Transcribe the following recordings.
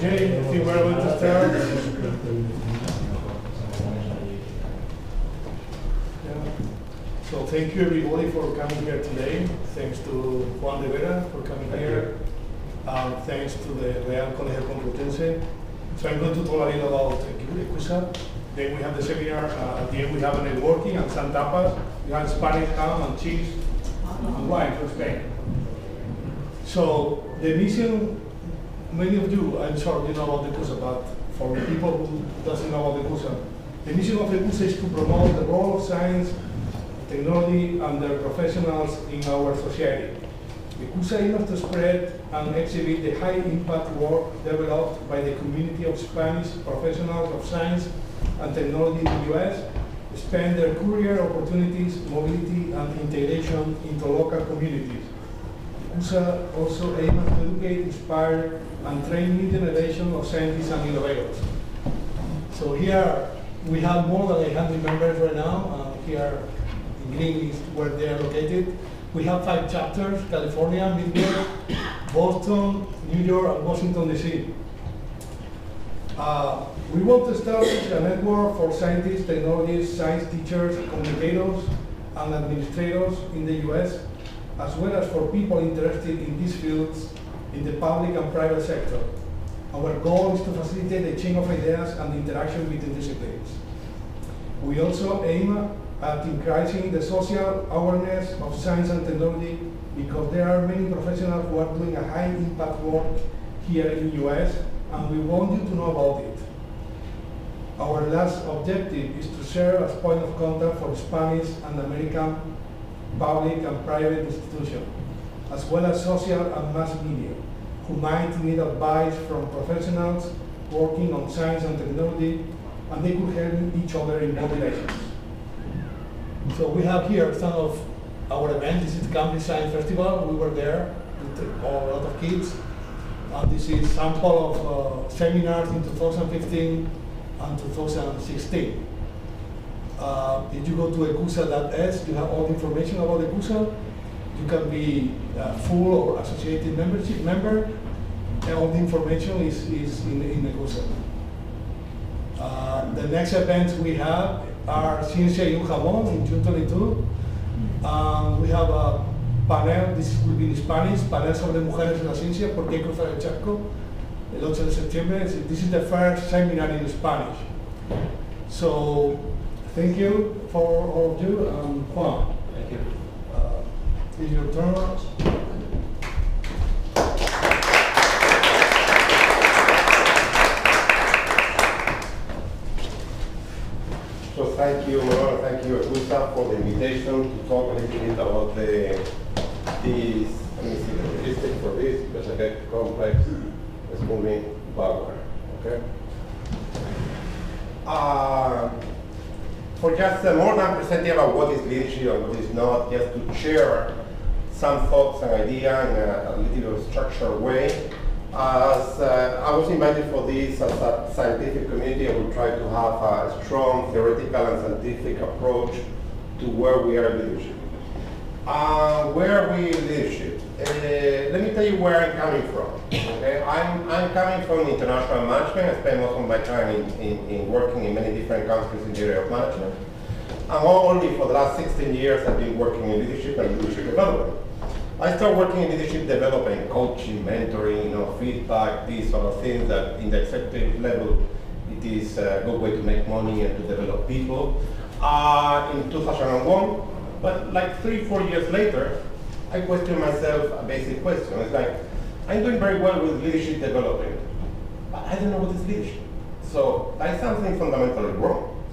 Okay, I think we're going to start. So thank you everybody for coming here today. Thanks to Juan de Vera for coming here. Thanks to the Real Colegio Complutense. So I'm going to talk a little about XXI. Then we have the seminar. At the end we have a networking and some tapas. We have Spanish ham and cheese and wine from Spain. So the mission, many of you, I'm sure you know about the CUSA, but for the people who doesn't know about the CUSA, the mission of the CUSA is to promote the role of science, technology, and their professionals in our society. The CUSA aims to spread and exhibit the high impact work developed by the community of Spanish professionals of science and technology in the US, expand their career opportunities, mobility, and integration into local communities. CUSA also aims to educate, inspire, and train new generation of scientists and innovators. So here we have more than 800 members right now. Here in green is where they are located. We have 5 chapters: California, Midwest, Boston, New York, and Washington, D.C. We want to establish a network for scientists, technologists, science teachers, communicators, and administrators in the US, as well as for people interested in these fields in the public and private sector. Our goal is to facilitate the chain of ideas and the interaction between disciplines. We also aim at increasing the social awareness of science and technology because there are many professionals who are doing a high impact work here in the US, and we want you to know about it. Our last objective is to serve as point of contact for Spanish and American public and private institutions, as well as social and mass media, who might need advice from professionals working on science and technology, and they could help each other in populations. So we have here some of our events. This is the Cambridge Science Festival. We were there with a lot of kids. This is a sample of seminars in 2015 and 2016. If you go to ecusa.es, you have all the information about ECUSA. You can be full or associated member, and all the information is in ECUSA. The next events we have are Ciencia y un Jamón in June 22. We have a panel, this will be in Spanish, panel sobre mujeres en la ciencia, ¿por qué cruzar el charco? El 8 de septiembre. This is the first seminar in Spanish. So, thank you for all of you. Juan. Thank you. It's your turn. So thank you, ECUSA, for the invitation to talk a little bit about this. Let me see the logistics for this because I get complex. It's moving backward. Okay. For just more than presenting about what is leadership and what is not, just to share some thoughts and ideas in a little structured way. As I was invited for this as a scientific community, I will try to have a strong theoretical and scientific approach to where we are in leadership. Where are we in leadership? Let me tell you where I'm coming from. Okay? I'm coming from international management. I spend most of my time in working in many different countries in the area of management. And only for the last 16 years I've been working in leadership and leadership development. I started working in leadership development, coaching, mentoring, feedback, these sort of things that in the executive level, it is a good way to make money and to develop people. In 2001, but like 3-4 years later, I questioned myself a basic question. It's like, I'm doing very well with leadership development, but I don't know what is leadership. So that's something fundamentally wrong.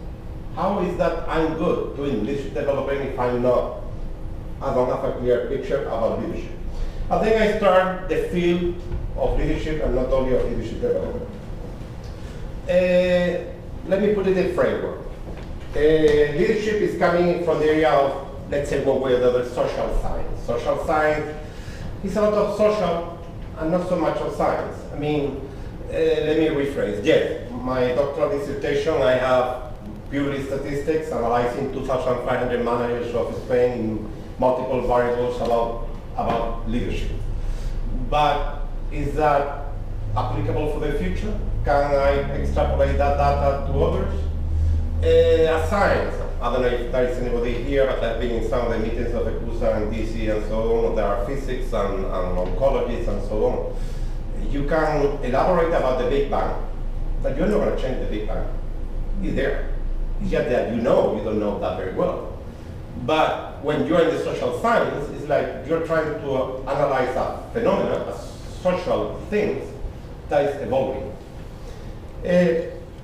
How is that I'm good doing leadership development if I don't have a clear picture about leadership? I think I start the field of leadership and not only of leadership development. Let me put it in framework. Leadership is coming from the area of, let's say, one way or the other, social science. Social science is a lot of social and not so much of science. I mean, let me rephrase. Yes, my doctoral dissertation, I have purely statistics, analyzing 2,500 managers of Spain in multiple variables about leadership. But is that applicable for the future? Can I extrapolate that data to others? As science, I don't know if there is anybody here, but I've been in some of the meetings of the CUSA and DC and so on. There are physics and oncologists and so on. You can elaborate about the Big Bang, but you're not going to change the Big Bang. It's there. It's just that you don't know that very well. But when you're in the social science, it's like you're trying to analyze a phenomenon, a social things that is evolving.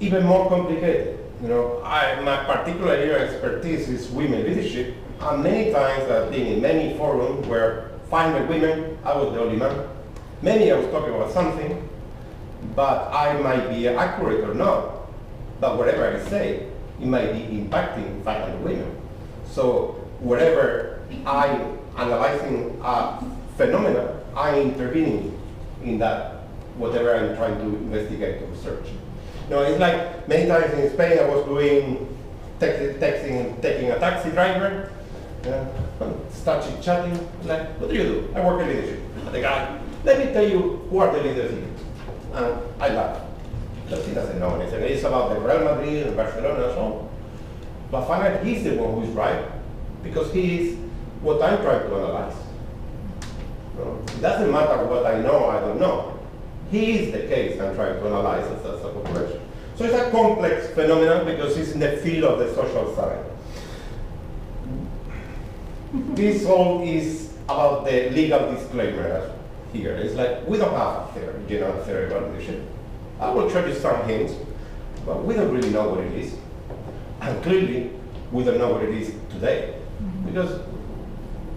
Even more complicated. You know, my particular area of expertise is women leadership, and many times I've been in many forums where 500 women, I was the only man. Maybe I was talking about something, but I might be accurate or not. But whatever I say, it might be impacting 500 women. So wherever I'm analyzing a phenomena, I'm intervening in that, whatever I'm trying to investigate or research. You know, it's like many times in Spain I was doing taking a taxi driver, started chatting, like, what do you do? I work in leadership. And the guy, let me tell you who are the leaders here. And I laugh. Because he doesn't know anything. It's about the Real Madrid and Barcelona and so on. But finally, he's the one who is right, because he is what I'm trying to analyze. You know, it doesn't matter what I know, I don't know. He is the case I'm trying to analyze as a population. So it's a complex phenomenon because it's in the field of the social science. This all is about the legal disclaimer here. It's like, we don't have a general theory about leadership. I will show you some hints, but we don't really know what it is. And clearly, we don't know what it is today. Because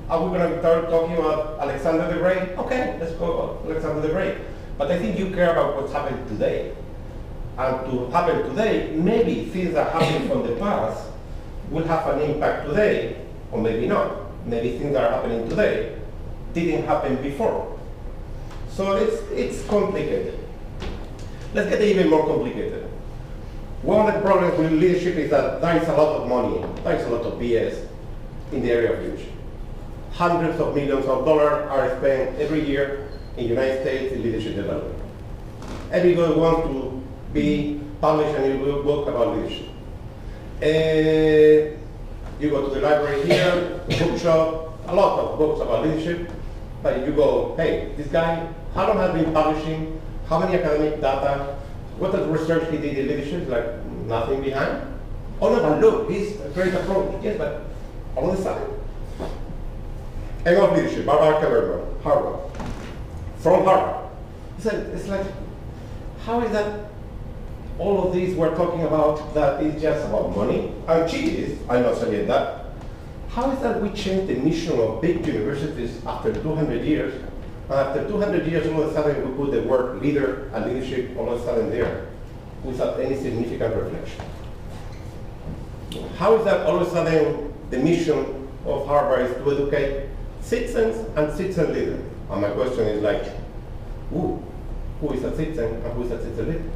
are we going to start talking about Alexander the Great? Okay, let's go about Alexander the Great. But I think you care about what's happening today. And to happen today, maybe things that happened from the past will have an impact today, or maybe not. Maybe things that are happening today didn't happen before. So it's complicated. Let's get even more complicated. One of the problems with leadership is that there is a lot of money, there is a lot of BS in the area of leadership. Hundreds of millions of dollars are spent every year in the United States in leadership development. Everybody wants to be published a new book about leadership. You go to the library here, bookshop, a lot of books about leadership, but you go, hey, this guy, how long has been publishing? How many academic data? What the research he did in leadership? Like nothing behind? Oh no, but look, he's a great approach. Yes, but all of a sudden. End of leadership, Barbara Kellerman, Harvard. From Harvard. It's like, how is that all of these we're talking about that is just about money? And she is, I'm not saying that. How is that we change the mission of big universities after 200 years? And after 200 years, all of a sudden we put the word leader and leadership all of a sudden there without any significant reflection. How is that all of a sudden the mission of Harvard is to educate citizens and citizen leaders? And my question is like, who is a citizen and who is a citizen leader?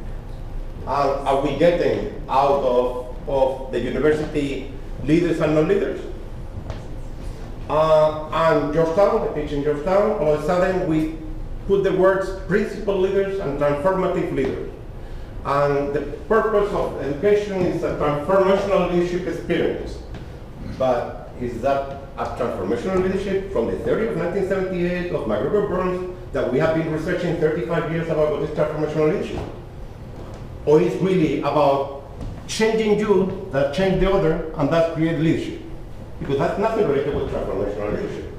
And are we getting out of the university leaders and non-leaders? And Georgetown, I teach in Georgetown, all of a sudden we put the words principal leaders and transformative leaders. And the purpose of education is a transformational leadership experience. But is that a transformational leadership from the theory of 1978 of McGregor Burns that we have been researching 35 years about what is transformational leadership? Or is really about changing you that change the other and that create leadership? Because that's nothing related with transformational leadership.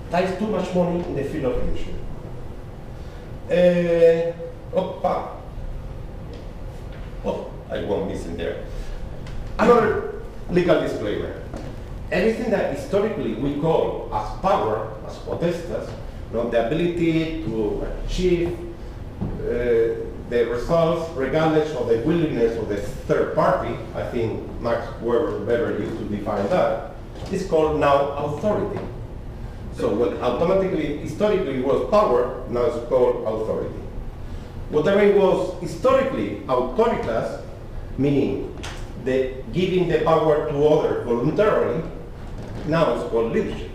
There is too much money in the field of leadership. I won't miss in there. Another legal disclaimer. Everything that historically we call as power, as potestas, the ability to achieve the results regardless of the willingness of the third party, I think Max Weber used to define that, is called now authority. So what automatically, historically was power, now it's called authority. Whatever it was historically authoritas, meaning the giving the power to others voluntarily, now it's called leadership.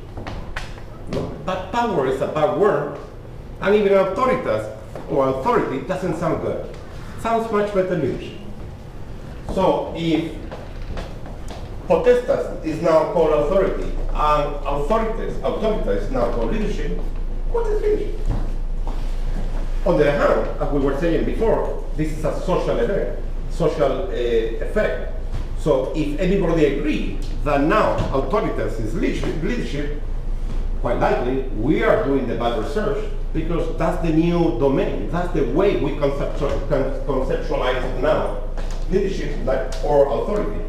But power is a bad word And even authoritas or authority doesn't sound good. Sounds much better leadership. So if potestas is now called authority and autorita is now called leadership, what is leadership? On the other hand, as we were saying before, this is a social event, social effect. So if everybody agrees that now authoritas is leadership, quite likely we are doing the bad research because that's the new domain. That's the way we conceptualize now leadership or authority.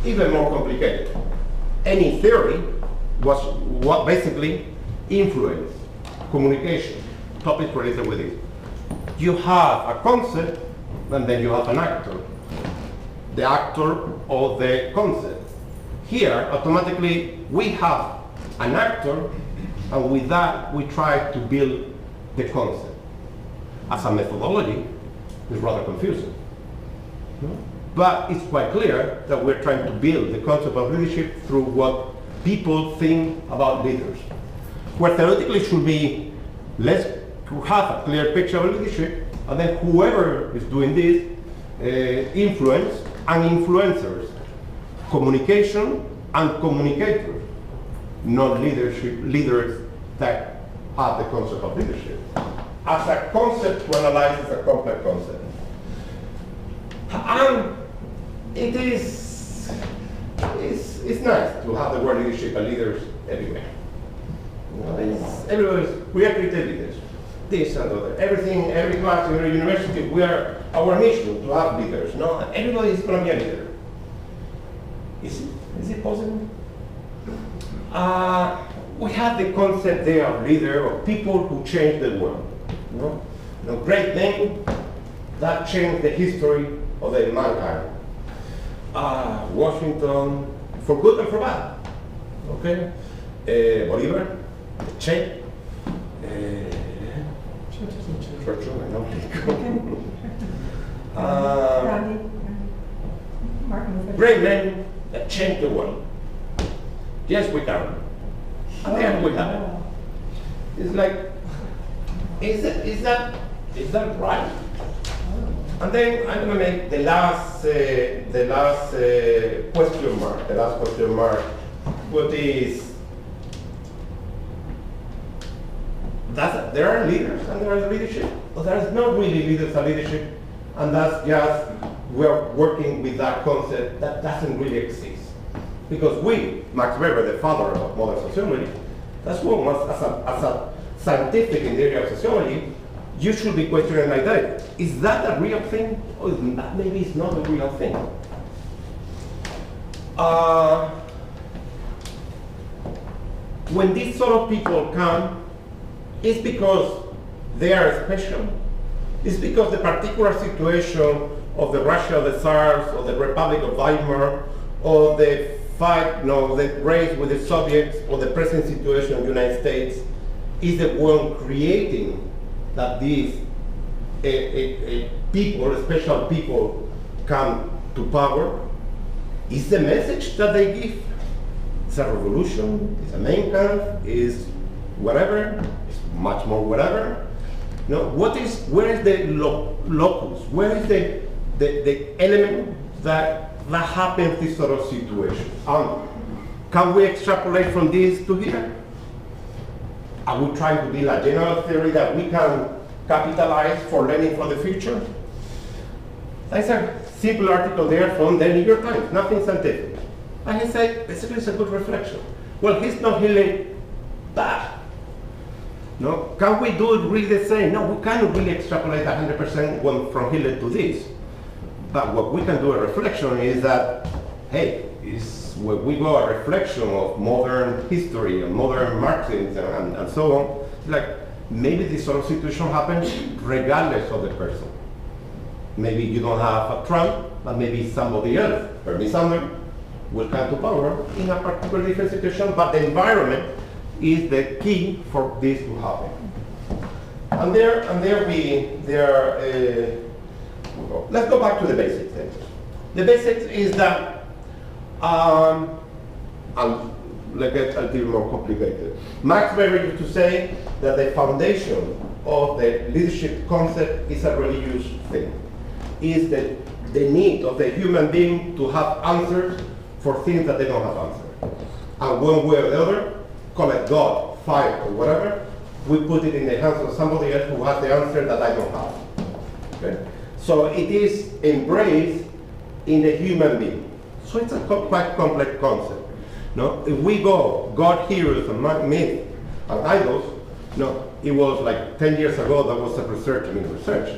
Even more complicated. Any theory was what basically influence, communication, topics related with it. You have a concept and then you have an actor. The actor or the concept. Here, automatically, we have an actor, and with that, we try to build the concept. As a methodology, it's rather confusing. But it's quite clear that we're trying to build the concept of leadership through what people think about leaders. Where theoretically should be, let's have a clear picture of leadership, and then whoever is doing this, influence and influencers, communication and communicators, not leaders that have the concept of leadership. As a concept to analyze is a complex concept. And it's nice to have the word leadership and leaders everywhere. We are creative leaders. This and other. Everything, every class, every university, our mission to have leaders. No, everybody is going to be a leader. Is it possible? We have the concept there of leader, of people who change the world. Great men that changed the history of the mankind. Washington, for good and for bad. Okay? Bolivar, Che, Churchill, I know. Great men that changed the world. Yes, we can. And then we have it. It's like, is that right? And then I'm going to make the last question mark. The last question mark, what is? There are leaders and there is leadership, but there's not really leaders and leadership, and that's just we're working with that concept that doesn't really exist. Because Max Weber, the father of modern sociology, that's what was as a scientific in the area of sociology, you should be questioning like that. Is that a real thing? Or maybe it's not a real thing. When these sort of people come, it's because they are special. It's because the particular situation of the Russia of the Tsars, or the Republic of Weimar, or the fight, the race with the Soviets, or the present situation of the United States is the one creating that these people, special people, come to power. Is the message that they give? It's a revolution, it's a Mein Kampf, is whatever, it's much more whatever. Where is the locus? Where is the element that happens in this sort of situation? Can we extrapolate from this to here? Are we trying to build a general theory that we can capitalize for learning for the future? There's a simple article there from the New York Times, nothing scientific. And he said, basically it's a good reflection. Well, he's not healing bad. No, can we do it really the same? No, we cannot really extrapolate 100% from Hitler to this. But what we can do a reflection is that, hey, when we go a reflection of modern history and modern Marxism and so on, like maybe this sort of situation happens regardless of the person. Maybe you don't have a Trump, but maybe somebody else, Bernie Sanders, will come to power in a particularly different situation, but the environment is the key for this to happen. Let's go back to the basics then. The basics is that, and get a little more complicated. Max Weber used to say that the foundation of the leadership concept is a religious thing. Is the need of the human being to have answers for things that they don't have answers. And one way or the other, call it God, fire, or whatever, we put it in the hands of somebody else who has the answer that I don't have. Okay? So it is embraced in the human being. So it's a quite complex concept. No? If we go God, heroes, and myth, and idols, no, it was like 10 years ago there was a research,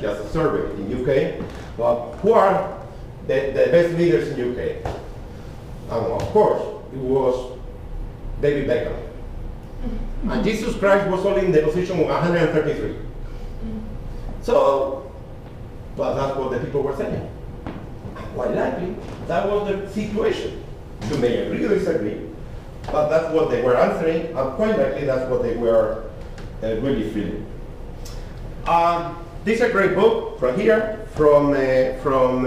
just a survey in UK. Well, who are the best leaders in UK? And of course, it was David Beckham. And Jesus Christ was only in the position 133. So, but that's what the people were saying. Quite likely, that was the situation. You may agree or disagree, but that's what they were answering, and quite likely that's what they were really feeling. This is a great book from here, from Ron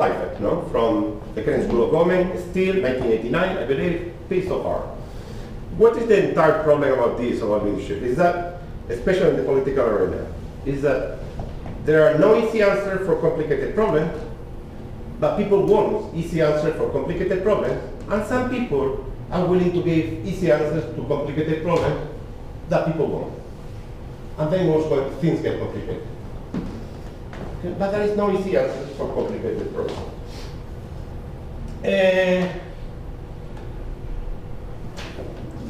Heifetz, no? From the Kennedy School of Government, still 1989, I believe, piece of art. What is the entire problem about this, about leadership? Is that, especially in the political arena, is that there are no easy answers for complicated problems, but people want easy answers for complicated problems, and some people are willing to give easy answers to complicated problems that people want. And then most things get complicated. Okay? But there is no easy answers for complicated problems.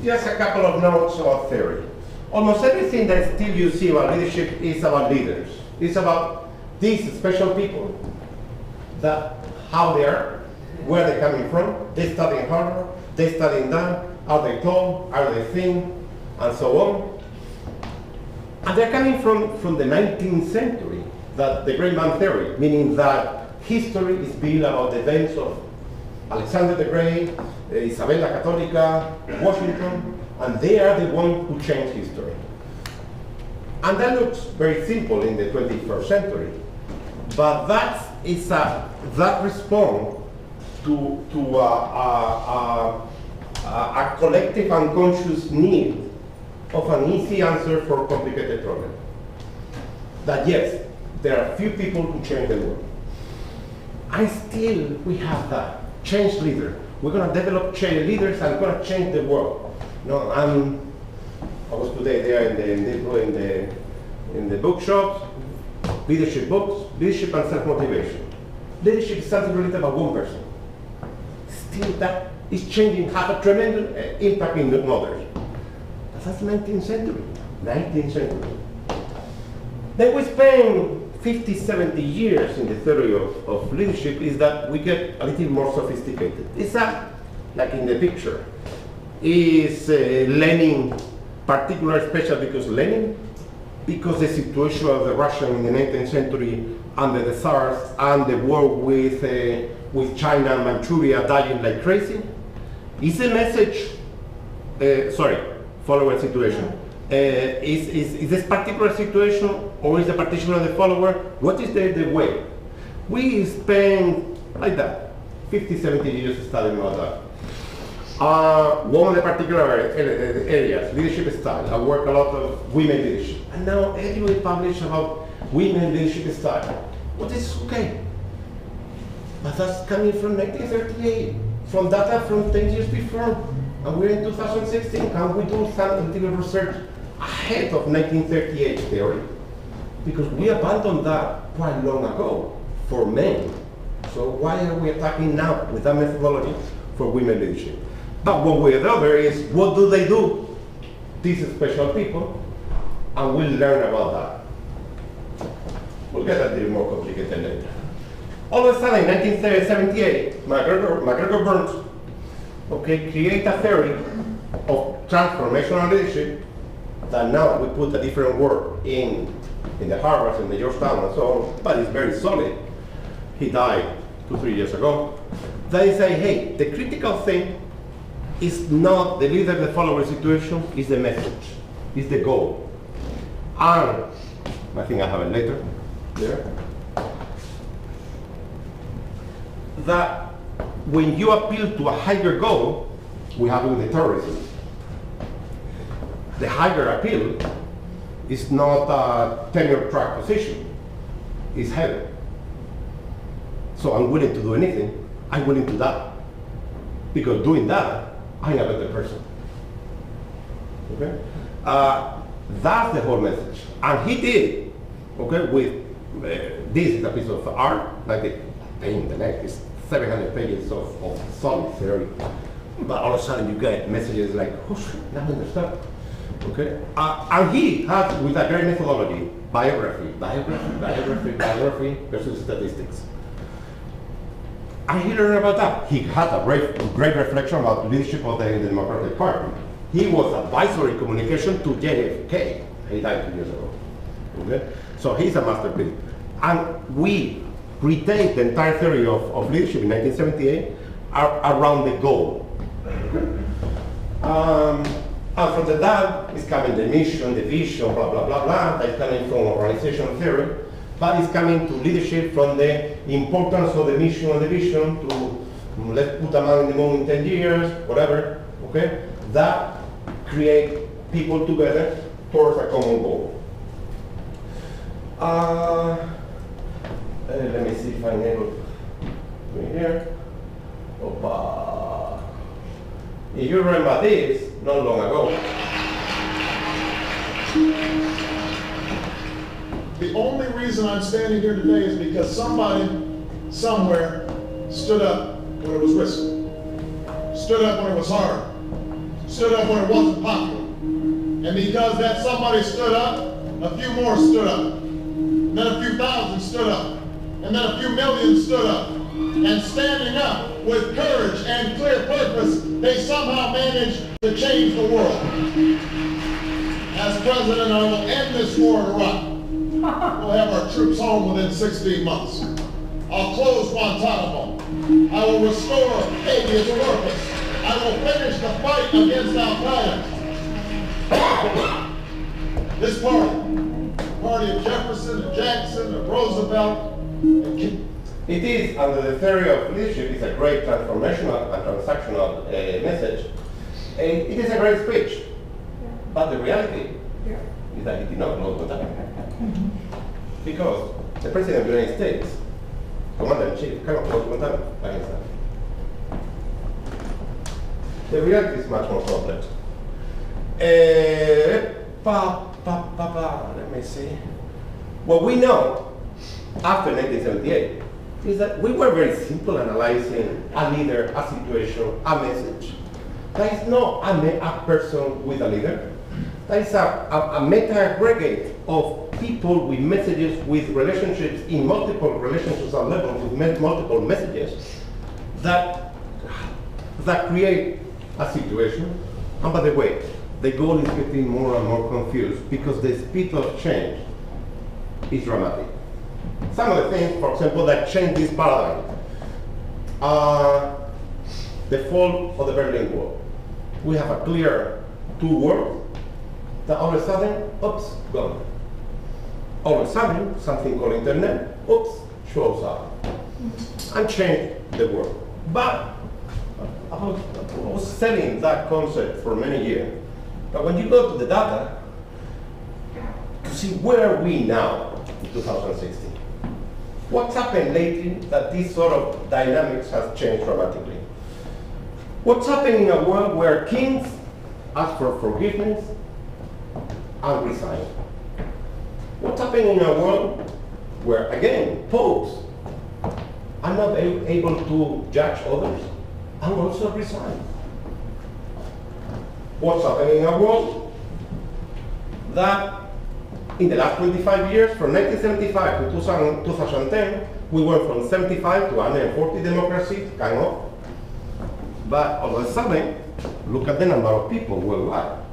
Just a couple of notes about theory. Almost everything that still you see about leadership is about leaders. It's about these special people, that how they are, where they're coming from. They study in Harvard, they study in that, are they tall, are they thin, and so on. And they're coming from the 19th century, that the great man theory, meaning that history is built about the events of Alexander the Great, Isabel la Católica, Washington, and they are the ones who change history. And that looks very simple in the 21st century, but that responds to a collective unconscious need of an easy answer for a complicated problem. That yes, there are few people who change the world. And still we have that change leader. We're going to develop change leaders and we're going to change the world. No, I was today there in the bookshops, leadership books, leadership and self-motivation. Leadership is something related about one person. Still that is changing, have a tremendous impact in others. That's 19th century. 19th century. Then we spend 50, 70 years in the theory of leadership is that we get a little more sophisticated. It's like in the picture. Is Lenin particular special because Lenin? Because the situation of the Russia in the 19th century under the Tsars and the war with China and Manchuria dying like crazy? Is the message, follower situation. Is this particular situation or is the partition of the follower? What is the way? We spend like that, 50, 70 years studying about that. One of the particular areas, leadership style. I work a lot of women leadership. And now everybody publish about women leadership style. What is okay? But that's coming from 1938, from data from 10 years before. And we're in 2016. Can we do some research ahead of 1938 theory? Because we abandoned that quite long ago for men. So why are we attacking now with that methodology for women leadership? But one way or the other is, what do they do? These special people, and we'll learn about that. We'll get a little more complicated later. All of a sudden, in 1978, McGregor Burns, create a theory of transformational leadership that now we put a different word in the Harvard, in the Georgetown, and so on, but it's very solid. He died 2-3 years ago. They say, hey, the critical thing is not the leader, the follower situation, is the message, is the goal. And I think I have it later, there. That when you appeal to a higher goal, we have with the terrorism. The higher appeal is not a tenure track position, it's heaven. So I'm willing to do anything, I'm willing to die. Because doing that, I'm a better person. Okay? That's the whole message. And he did, okay, with, this is a piece of art, like the pain in the neck, it's 700 pages of solid theory. But all of a sudden you get messages like, oh shit, now I understand. Okay? And he has, with a great methodology, biography versus statistics. And he learned about that. He had a great reflection about leadership of the Democratic Party. He was advisory communication to JFK. He died 2 years ago. Okay? So he's a masterpiece. And we retained the entire theory of leadership in 1978 around the goal. Okay? And from that is coming the mission, the vision, blah, blah, blah, blah. That's coming from organizational theory. But it's coming to leadership from the importance of the mission and the vision to let's put a man in the moon in 10 years, whatever, okay? That create people together towards a common goal. Let me see if I'm able to do it here. Opa. If you remember this, not long ago, the only reason I'm standing here today is because somebody, somewhere, stood up when it was risky, stood up when it was hard, stood up when it wasn't popular. And because that somebody stood up, a few more stood up. And then a few thousand stood up. And then a few million stood up. And standing up with courage and clear purpose, they somehow managed to change the world. As president, I will end this war in Iraq. We'll have our troops home within 16 months. I'll close Guantanamo. I will restore habeas corpus. I will finish the fight against Al-Qaeda. This party of Jefferson and Jackson and Roosevelt and King. It is, under the theory of leadership, it's a great transformational and transactional message. It is a great speech. But the reality is that he did not close Guantanamo. Because the President of the United States, Commander-in-Chief, cannot close Guantanamo against that. The reality is much more complex. Let me see. What we know after 1978 is that we were very simple analyzing a leader, a situation, a message. There is no a person with a leader. There is a meta-aggregate of people with messages, with relationships in multiple relationships and levels, with multiple messages that create a situation. And by the way, the goal is getting more and more confused because the speed of change is dramatic. Some of the things, for example, that change this paradigm are the fall of the Berlin Wall. We have a clear two worlds that all of a sudden, oops, gone. All of a sudden, something called internet, oops, shows up and change the world. But I was selling that concept for many years. But when you go to the data, to see where are we now in 2016, what's happened lately that this sort of dynamics has changed dramatically? What's happening in a world where kings ask for forgiveness and resign? What's happening in a world where, again, popes are not able to judge others and also resign? What's happening in a world that in the last 25 years, from 1975 to 2010, we went from 75 to 140 democracies, kind of. But all of a sudden, look at the number of people worldwide.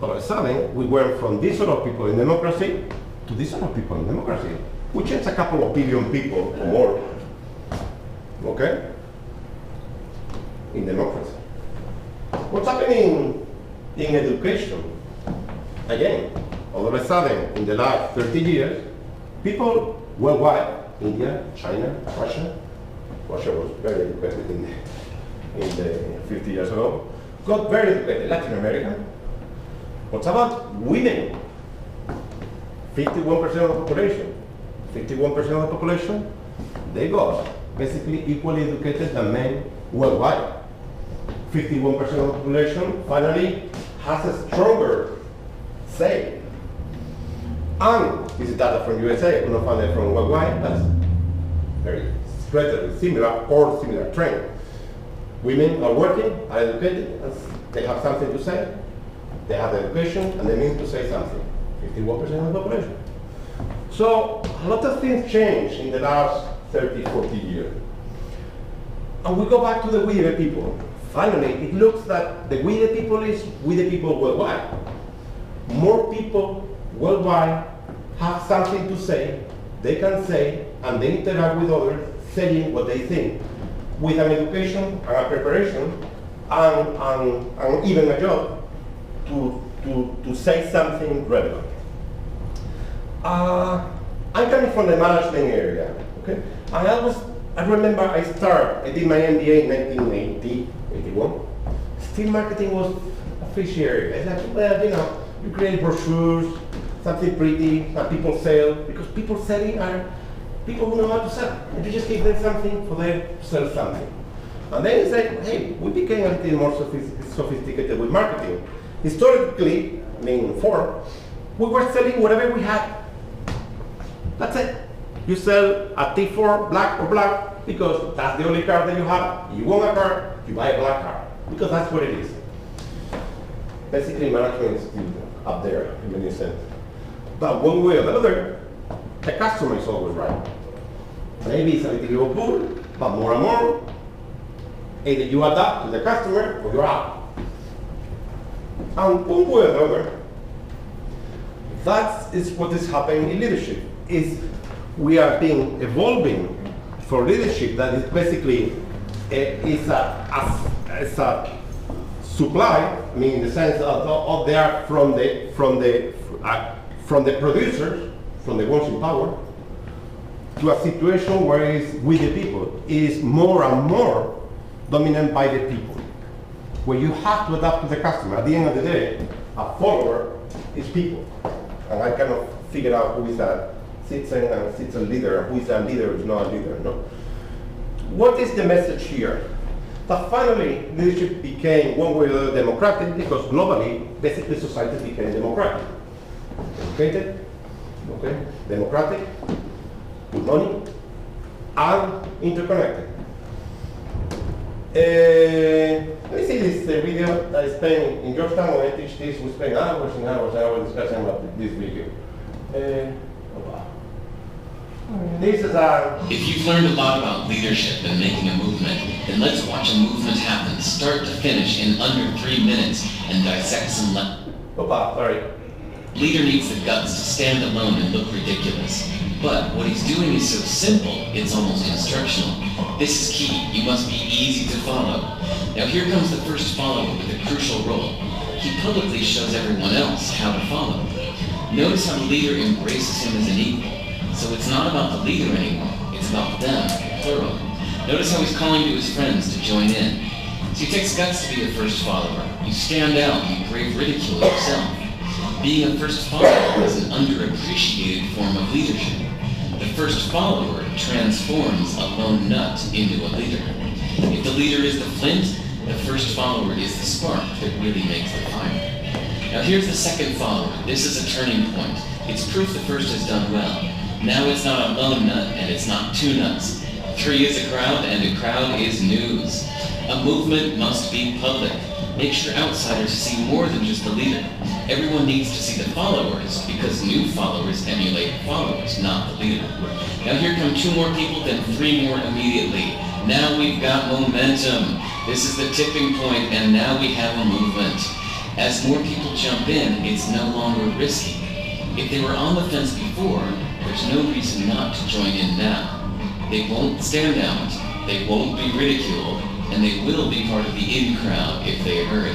All of a sudden, we went from this sort of people in democracy to this sort of people in democracy, which is a couple of billion people or more, okay, in democracy. What's happening in education? Again, all of a sudden, in the last 30 years, people worldwide, India, China, Russia, Russia was very educated in the 50 years ago, got very educated. Latin America. What's about women? 51% of the population. 51% of the population, they got basically equally educated than men worldwide. 51% of the population finally has a stronger say. And this is data from USA, I could not find it from worldwide, that's very relatively similar or similar trend. Women are working, are educated, and they have something to say, they have the education, and they mean to say something. 51% of the population. So a lot of things changed in the last 30, 40 years. And we go back to the we the people. Finally, it looks that the we the people is we the people worldwide. More people worldwide have something to say, they can say, and they interact with others, saying what they think, with an education and a preparation, and even a job to say something relevant. I'm coming from the management area, okay? I remember I did my MBA in 1980, 81. Still marketing was a fishy area. It's like, well, you know, you create brochures, something pretty, and people sell, because people selling are people who know how to sell. And you just give them something for them to sell something. And then it's like, hey, we became a little more sophisticated with marketing. Historically, I mean, we were selling whatever we had. That's it. You sell a T4 black or black because that's the only car that you have. You want a car, you buy a black car because that's what it is. Basically, management is still up there in many sense. But one way or the other, the customer is always right. Maybe it's a little poor, but more and more, either you adapt to the customer or you're out. And one way or the other, that is what is happening in leadership. Is we are being evolving for leadership that is basically is a supply. I mean, in the sense of they are from the producers, from the ones in power, to a situation where it's with the people. It is more and more dominant by the people, where you have to adapt to the customer. At the end of the day, a follower is people, and I cannot figure out who is a citizen and citizen leader, who is a leader, who is not a leader. No. What is the message here? That finally leadership became one way or the other democratic, because globally, basically society became democratic. Educated, okay, democratic, with money, and interconnected. Let me see this video that I spent in Georgetown. When I teach this, we spend hours and hours and hours discussing about this video. This is If you've learned a lot about leadership and making a movement, then let's watch a movement happen, start to finish, in under 3 minutes, and dissect some sorry. Leader needs the guts to stand alone and look ridiculous. But what he's doing is so simple, it's almost instructional. This is key. You must be easy to follow. Now here comes the first follower with a crucial role. He publicly shows everyone else how to follow. Notice how the leader embraces him as an equal. So it's not about the leader anymore, it's about them, plural. Notice how he's calling to his friends to join in. So it takes guts to be a first follower. You stand out, you brave ridicule yourself. Being a first follower is an underappreciated form of leadership. The first follower transforms a lone nut into a leader. If the leader is the flint, the first follower is the spark that really makes the fire. Now here's the second follower. This is a turning point. It's proof the first has done well. Now it's not a lone nut, and it's not two nuts. 3 is a crowd, and a crowd is news. A movement must be public. Make sure outsiders see more than just the leader. Everyone needs to see the followers, because new followers emulate followers, not the leader. Now here come 2 more people, then 3 more immediately. Now we've got momentum. This is the tipping point, and now we have a movement. As more people jump in, it's no longer risky. If they were on the fence before, there's no reason not to join in now. They won't stand out, they won't be ridiculed, and they will be part of the in crowd if they hurry.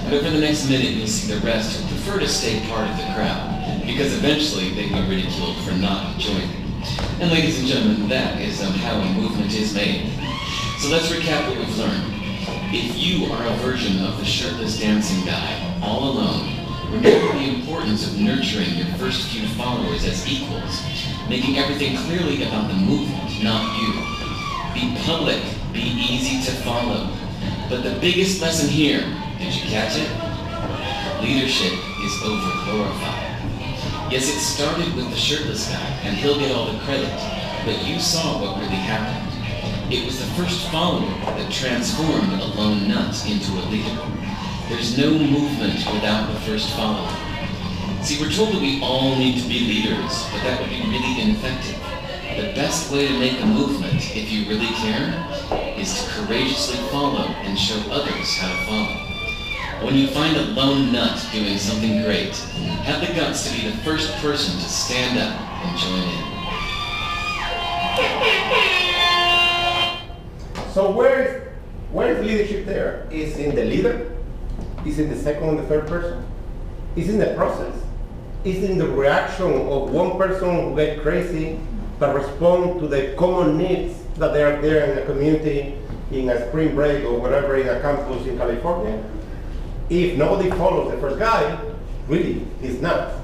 But over the next minute, you'll see the rest who prefer to stay part of the crowd, because eventually they'll be ridiculed for not joining. And ladies and gentlemen, that is how a movement is made. So let's recap what we've learned. If you are a version of the shirtless dancing guy, all alone, remember the importance of nurturing your first few followers as equals, making everything clearly about the movement, not you. Be public, be easy to follow. But the biggest lesson here, did you catch it? Leadership is over-glorified. Yes, it started with the shirtless guy, and he'll get all the credit, but you saw what really happened. It was the first follower that transformed a lone nut into a leader. There's no movement without the first follower. See, we're told that we all need to be leaders, but that would be really ineffective. The best way to make a movement, if you really care, is to courageously follow and show others how to follow. When you find a lone nut doing something great, have the guts to be the first person to stand up and join in. So where is leadership there? Is in the leader? Is in the second and the third person? Is in the process? Is in the reaction of one person who gets crazy but respond to the common needs that they are there in a community, in a spring break or whatever, in a campus in California? If nobody follows the first guy, really, he's nuts.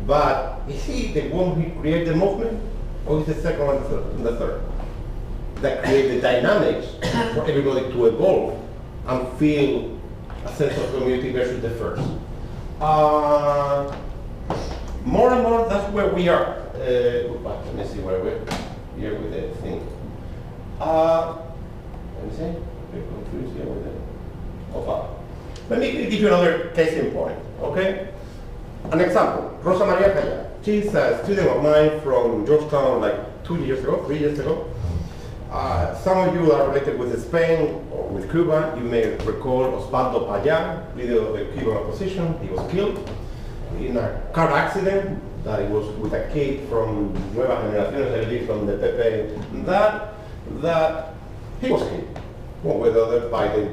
But is he the one who creates the movement, or is the second and the third? That create the dynamics for everybody to evolve and feel a sense of community versus the first. More and more, that's where we are. Let me see where we're here with the thing. Let me see. I'm confused here with it. Let me give you another case in point, okay? An example, Rosa Maria Calla. She's a student of mine from Georgetown like 3 years ago. Some of you are related with Spain or with Cuba. You may recall Osvaldo Payá, leader of the Cuban opposition. He was killed in a car accident that it was with a kid from Nueva Generaciones, I believe, from the PP, that he was killed. Well, whether by the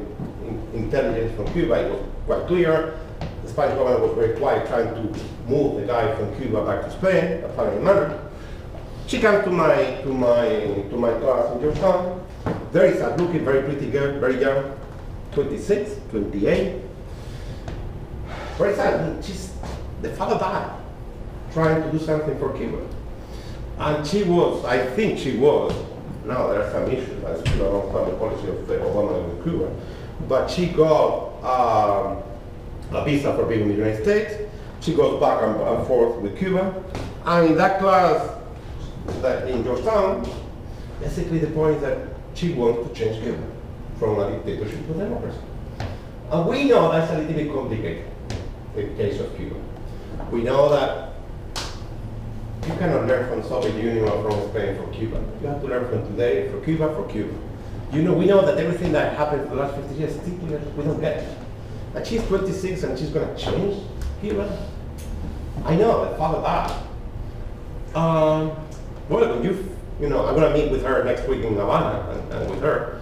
intelligence from Cuba, it was quite clear. The Spanish government was very quiet, trying to move the guy from Cuba back to Spain. That finally mattered. She came to my class in Georgetown. Very sad looking, very pretty girl, very young, 26, 28. Very sad. The father died trying to do something for Cuba. And she was, I think she was, now there are some issues, I still don't understand the policy of Obama with Cuba, but she got a visa for being in the United States. She goes back and forth with Cuba. And in that class, that in Georgetown, basically the point is that she wants to change Cuba from a dictatorship to democracy. And we know that's a little bit complicated, in the case of Cuba. We know that you cannot learn from Soviet Union or from Spain for Cuba. You have to learn from today for Cuba for Cuba. We know that everything that happened for the last 50 years, we don't get it. And she's 26 and she's going to change Cuba. I know, the father died. Well, when you know, I'm going to meet with her next week in Havana and with her.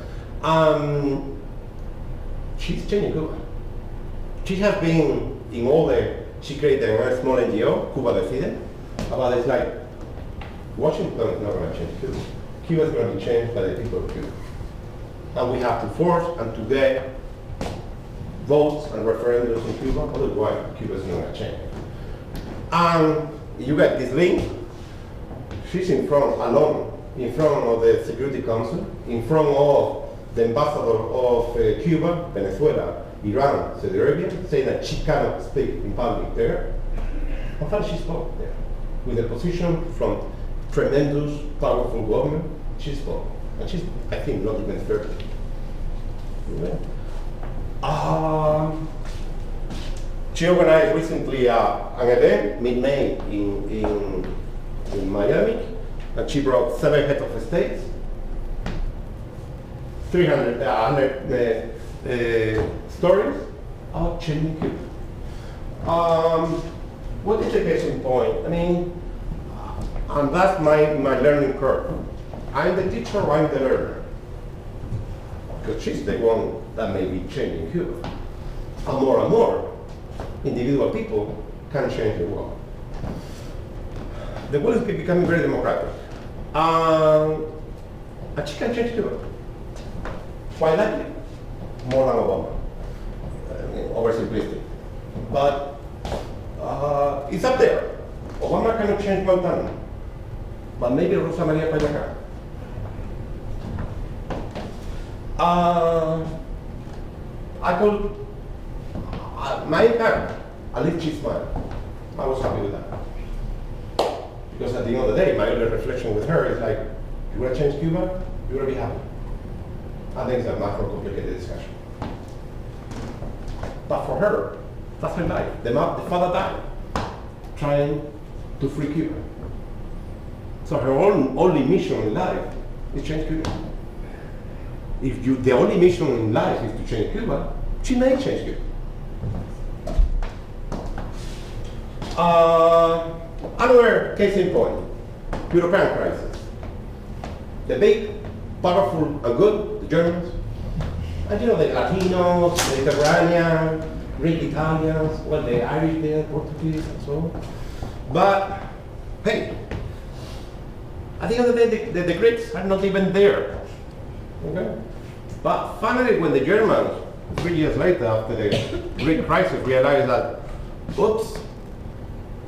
She's changing Cuba. She has been in all she created a small NGO, Cuba Decide, about it's like, Washington is not going to change Cuba. Cuba is going to be changed by the people of Cuba. And we have to force and to get votes and referendums in Cuba, otherwise Cuba is not going to change. And you get this link. She's alone, in front of the Security Council, in front of the ambassador of Cuba, Venezuela, Iran, Saudi Arabia, saying that she cannot speak in public there. In fact, she spoke there. With a position from tremendous, powerful government, she spoke. And she's, I think, not even 30. Yeah. She organized recently an event, mid-May, in Miami, and she brought 7 heads of states, 100 stories about changing Cuba. What is the case in point? I mean, and that's my learning curve. I'm the teacher or I'm the learner? Because she's the one that may be changing Cuba. And more, individual people can change the world. The world is becoming very democratic. And she can change Cuba. Quite likely, more than Obama. Oversimplistic. But it's up there. Obama cannot change Montana, but maybe Rosa Maria Payacá. I told my parent, at least she smiled. I was happy with that. Because at the end of the day, my only reflection with her is like, you want to change Cuba, you're going to be happy. I think it's a much more complicated discussion. But for her, that's her life. The father died trying to free Cuba. So her only mission in life is change Cuba. If the only mission in life is to change Cuba, she may change Cuba. Another case in point, European crisis. The big, powerful and good, the Germans, and you know, the Latinos, the Mediterranean, Greek Italians, well, the Irish, the Portuguese, and so on. But, hey, at the end of the day, the Greeks are not even there. Okay? But finally, when the Germans, 3 years later, after the Greek crisis, realized that, oops,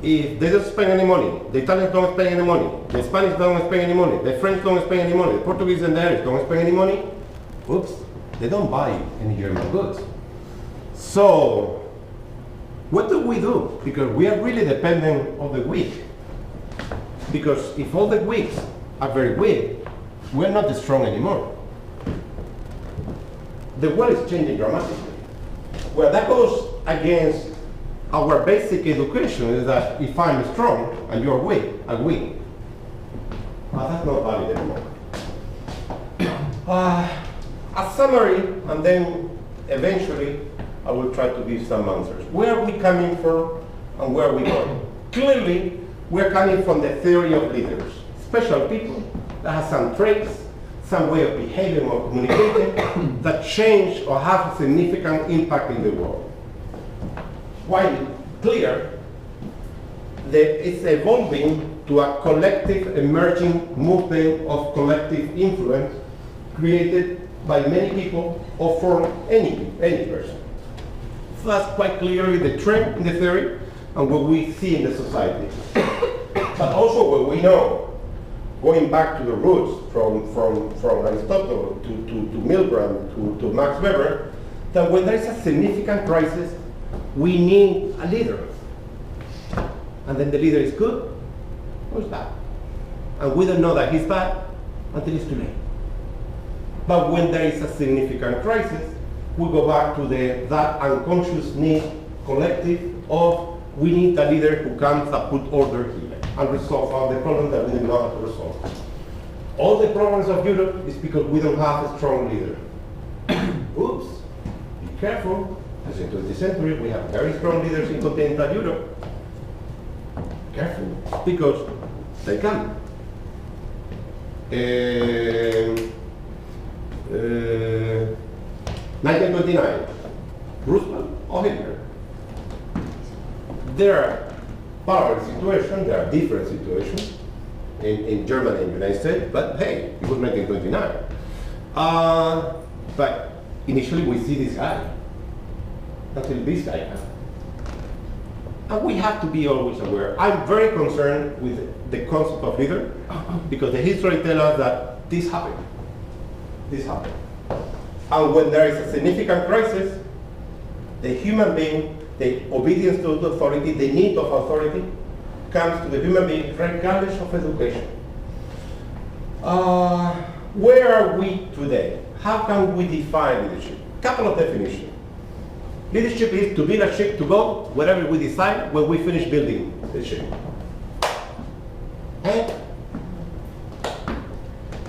if they don't spend any money, the Italians don't spend any money, the Spanish don't spend any money, the French don't spend any money, the Portuguese and the Irish don't spend any money, oops, they don't buy any German goods. So, what do we do? Because we are really dependent on the weak. Because if all the weaks are very weak, we're not strong anymore. The world is changing dramatically. Well, that goes against our basic education, is that if I'm strong and you're weak, I win. But that's not valid anymore. A summary, and then eventually I will try to give some answers. Where are we coming from and where are we going? Clearly, we're coming from the theory of leaders, special people that have some traits, some way of behaving or communicating that change or have a significant impact in the world. While clear, it's evolving to a collective emerging movement of collective influence created by many people or for any person. So that's quite clearly the trend in the theory and what we see in the society. But also what we know, going back to the roots from Aristotle to Milgram to Max Weber, that when there is a significant crisis, we need a leader. And then the leader is good or is bad. And we don't know that he's bad until it's too late. But when there is a significant crisis, we go back to that unconscious need collective of we need a leader who comes and put order here and resolve all the problems that we didn't know how to resolve. All the problems of Europe is because we don't have a strong leader. Oops, be careful, because in the 20th century we have very strong leaders in continental Europe. Careful, because they come. 1929, Roosevelt or Hitler. There are parallel situations, there are different situations in Germany and the United States, but hey, it was 1929. But initially we see this guy, until this guy comes. And we have to be always aware. I'm very concerned with the concept of leader, because the history tells us that this happened. This happened. And when there is a significant crisis, the human being, the obedience to the authority, the need of authority, comes to the human being regardless of education. Where are we today? How can we define leadership? Couple of definitions. Leadership is to build a ship to go wherever we decide when we finish building the ship. And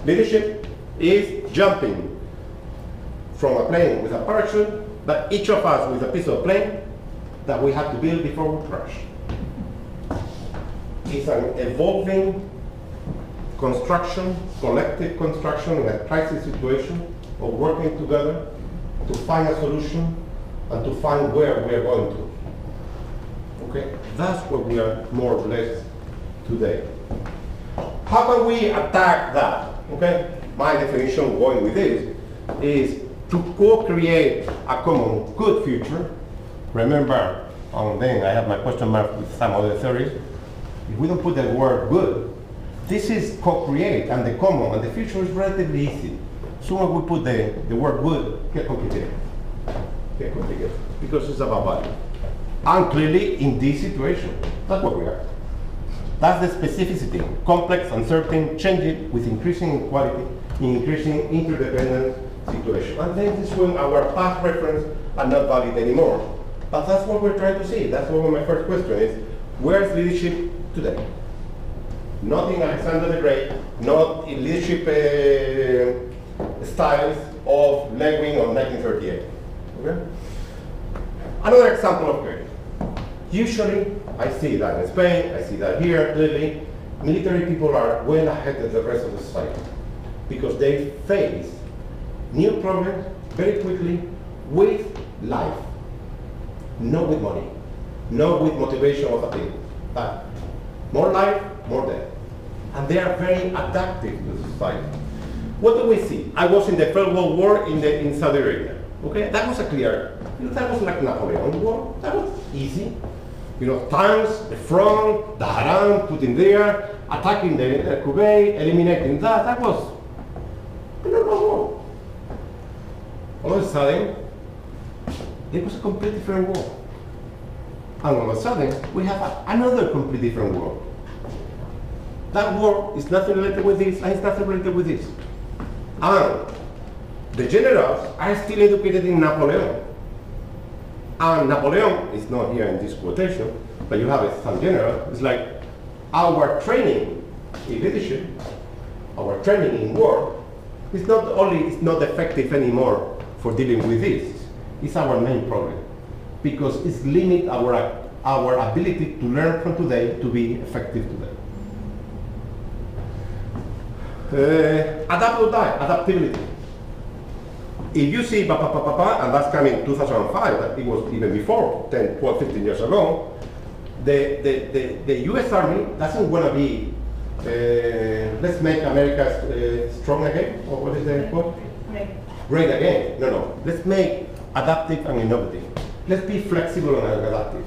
leadership is jumping from a plane with a parachute, but each of us with a piece of plane that we have to build before we crash. It's an evolving construction, collective construction in a crisis situation of working together to find a solution and to find where we are going to. Okay? That's what we are more or less today. How can we attack that? Okay, my definition going with this is to co-create a common good future. Remember, then I have my question mark with some other theories. If we don't put the word good, this is co-create, and the common and the future is relatively easy. So when we put the word good, get complicated. Get complicated, because it's about value. And clearly, in this situation, that's what we are. That's the specificity, complex, uncertain, changing with increasing inequality, increasing interdependent situation. And then this is when our past references are not valid anymore. But that's what we're trying to see. That's what my first question is. Where is leadership today? Not in Alexander the Great, not in leadership styles of Lewin of 1938. Okay? Another example of credit. Usually, I see that in Spain, I see that here, clearly, military people are well ahead of the rest of the society because they face new problems very quickly with life, not with money, not with motivation of the people, but more life, more death. And they are very adaptive to society. What do we see? I was in the First World War in Saudi Arabia. Okay, that was a clear, that was like Napoleon War. That was easy. Tanks, the front, the Haram put in there, attacking the Kuwait, eliminating that. That was a normal war. All of a sudden, it was a completely different war. And all of a sudden, we have another completely different war. That war is nothing related with this, and it's nothing related with this. And the generals are still educated in Napoleon. And Napoleon is not here in this quotation, but you have some general. It's like our training in leadership, our training in war, is not effective anymore for dealing with this. It's our main problem because it's limit our ability to learn from today to be effective today. Adaptability. If you see, and that's coming 2005, that it was even before, 10, 12, 15 years ago, the US Army doesn't want to be, let's make America strong again, or what is the quote? Great again. No. Let's make adaptive and innovative. Let's be flexible and adaptive.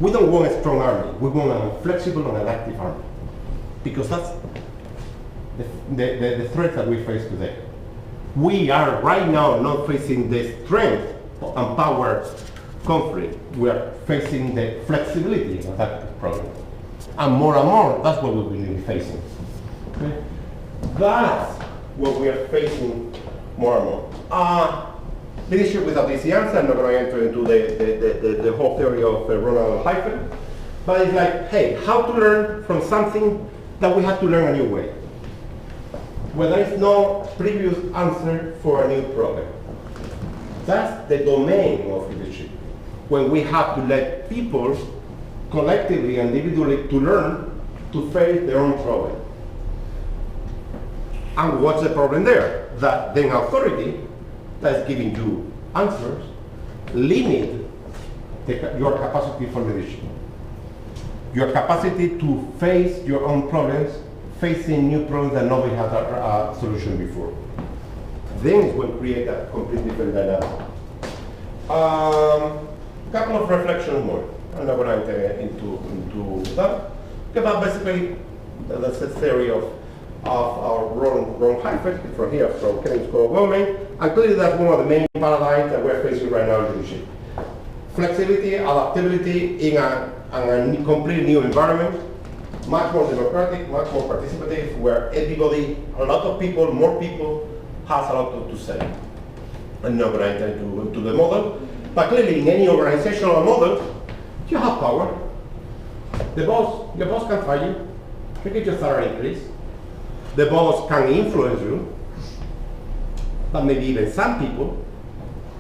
We don't want a strong army. We want a flexible and adaptive army. Because that's the threat that we face today. We are right now not facing the strength and power conflict. We are facing the flexibility of that problem. And more, that's what we will be facing. Okay? That's what we are facing more and more. Leadership without easy answer. I'm not going to enter into the whole theory of Ronald Hyphen. But it's like, hey, how to learn from something that we have to learn a new way, where there is no previous answer for a new problem. That's the domain of leadership, when we have to let people collectively and individually to learn to face their own problem. And what's the problem there? That then authority that is giving you answers limit your capacity for leadership. Your capacity to face your own problems, facing new problems that nobody had a solution before. Then it will create a completely different dynamic. Couple of reflections more. I'm not going to enter into that. But basically, that's the theory of our Ron Hyphen from here, from Kennedy School of Government. And clearly that's one of the main paradigms that we're facing right now in leadership. Flexibility, adaptability in a completely new environment, much more democratic, much more participative, where everybody, a lot of people, more people, has a lot to say. I'm not going to enter into the model, but clearly in any organizational model, you have power. Your boss can fire you, you get your salary increase. The boss can influence you, but maybe even some people,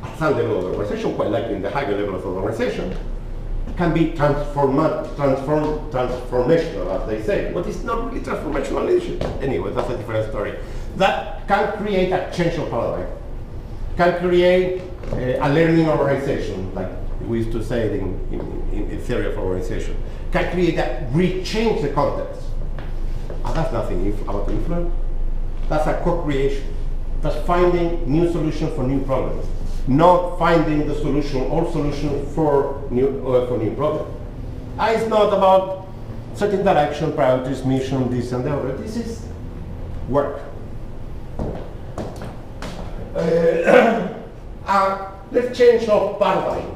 at some level of the organization, quite likely in the higher level of the organization, can be transformational, as they say. But it's not really transformational leadership. Anyway, that's a different story. That can create a change of paradigm, can create a learning organization, like we used to say it in theory of organization, can create change the context. And that's nothing about influence. That's a co-creation. That's finding new solutions for new problems, not finding the solution or solution for new problems. And it's not about certain direction, priorities, mission, this and the other. This is work. Let's change our paradigm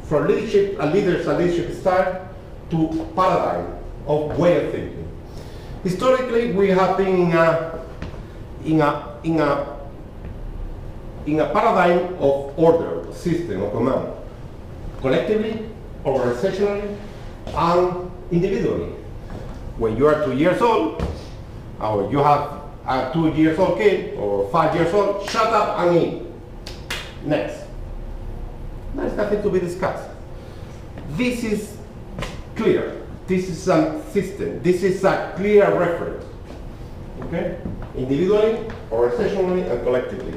from leadership and leadership style to paradigm of way of thinking. Historically, we have been in a paradigm of order, system, of command, collectively, organizationally, and individually. When you are 2 years old, or you have a 2 years old kid, or 5 years old, shut up and eat. Next. There's nothing to be discussed. This is clear. This is a system. This is a clear reference. Okay? Individually, organizationally, and collectively.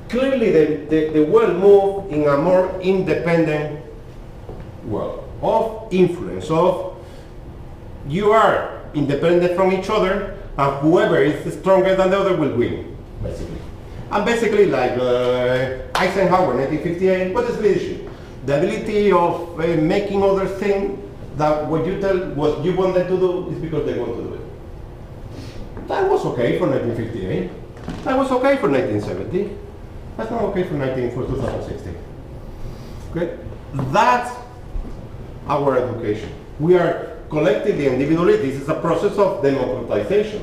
Clearly, the world moved in a more independent world of influence, of you are independent from each other, and whoever is stronger than the other will win, basically. And basically, like Eisenhower, 1958, what is leadership? The ability of making others think that what you want them to do is because they want to do it. That was okay for 1958. That was okay for 1970. That's not okay for 2016. Okay? That's our education. We are collectively, individually, this is a process of democratization.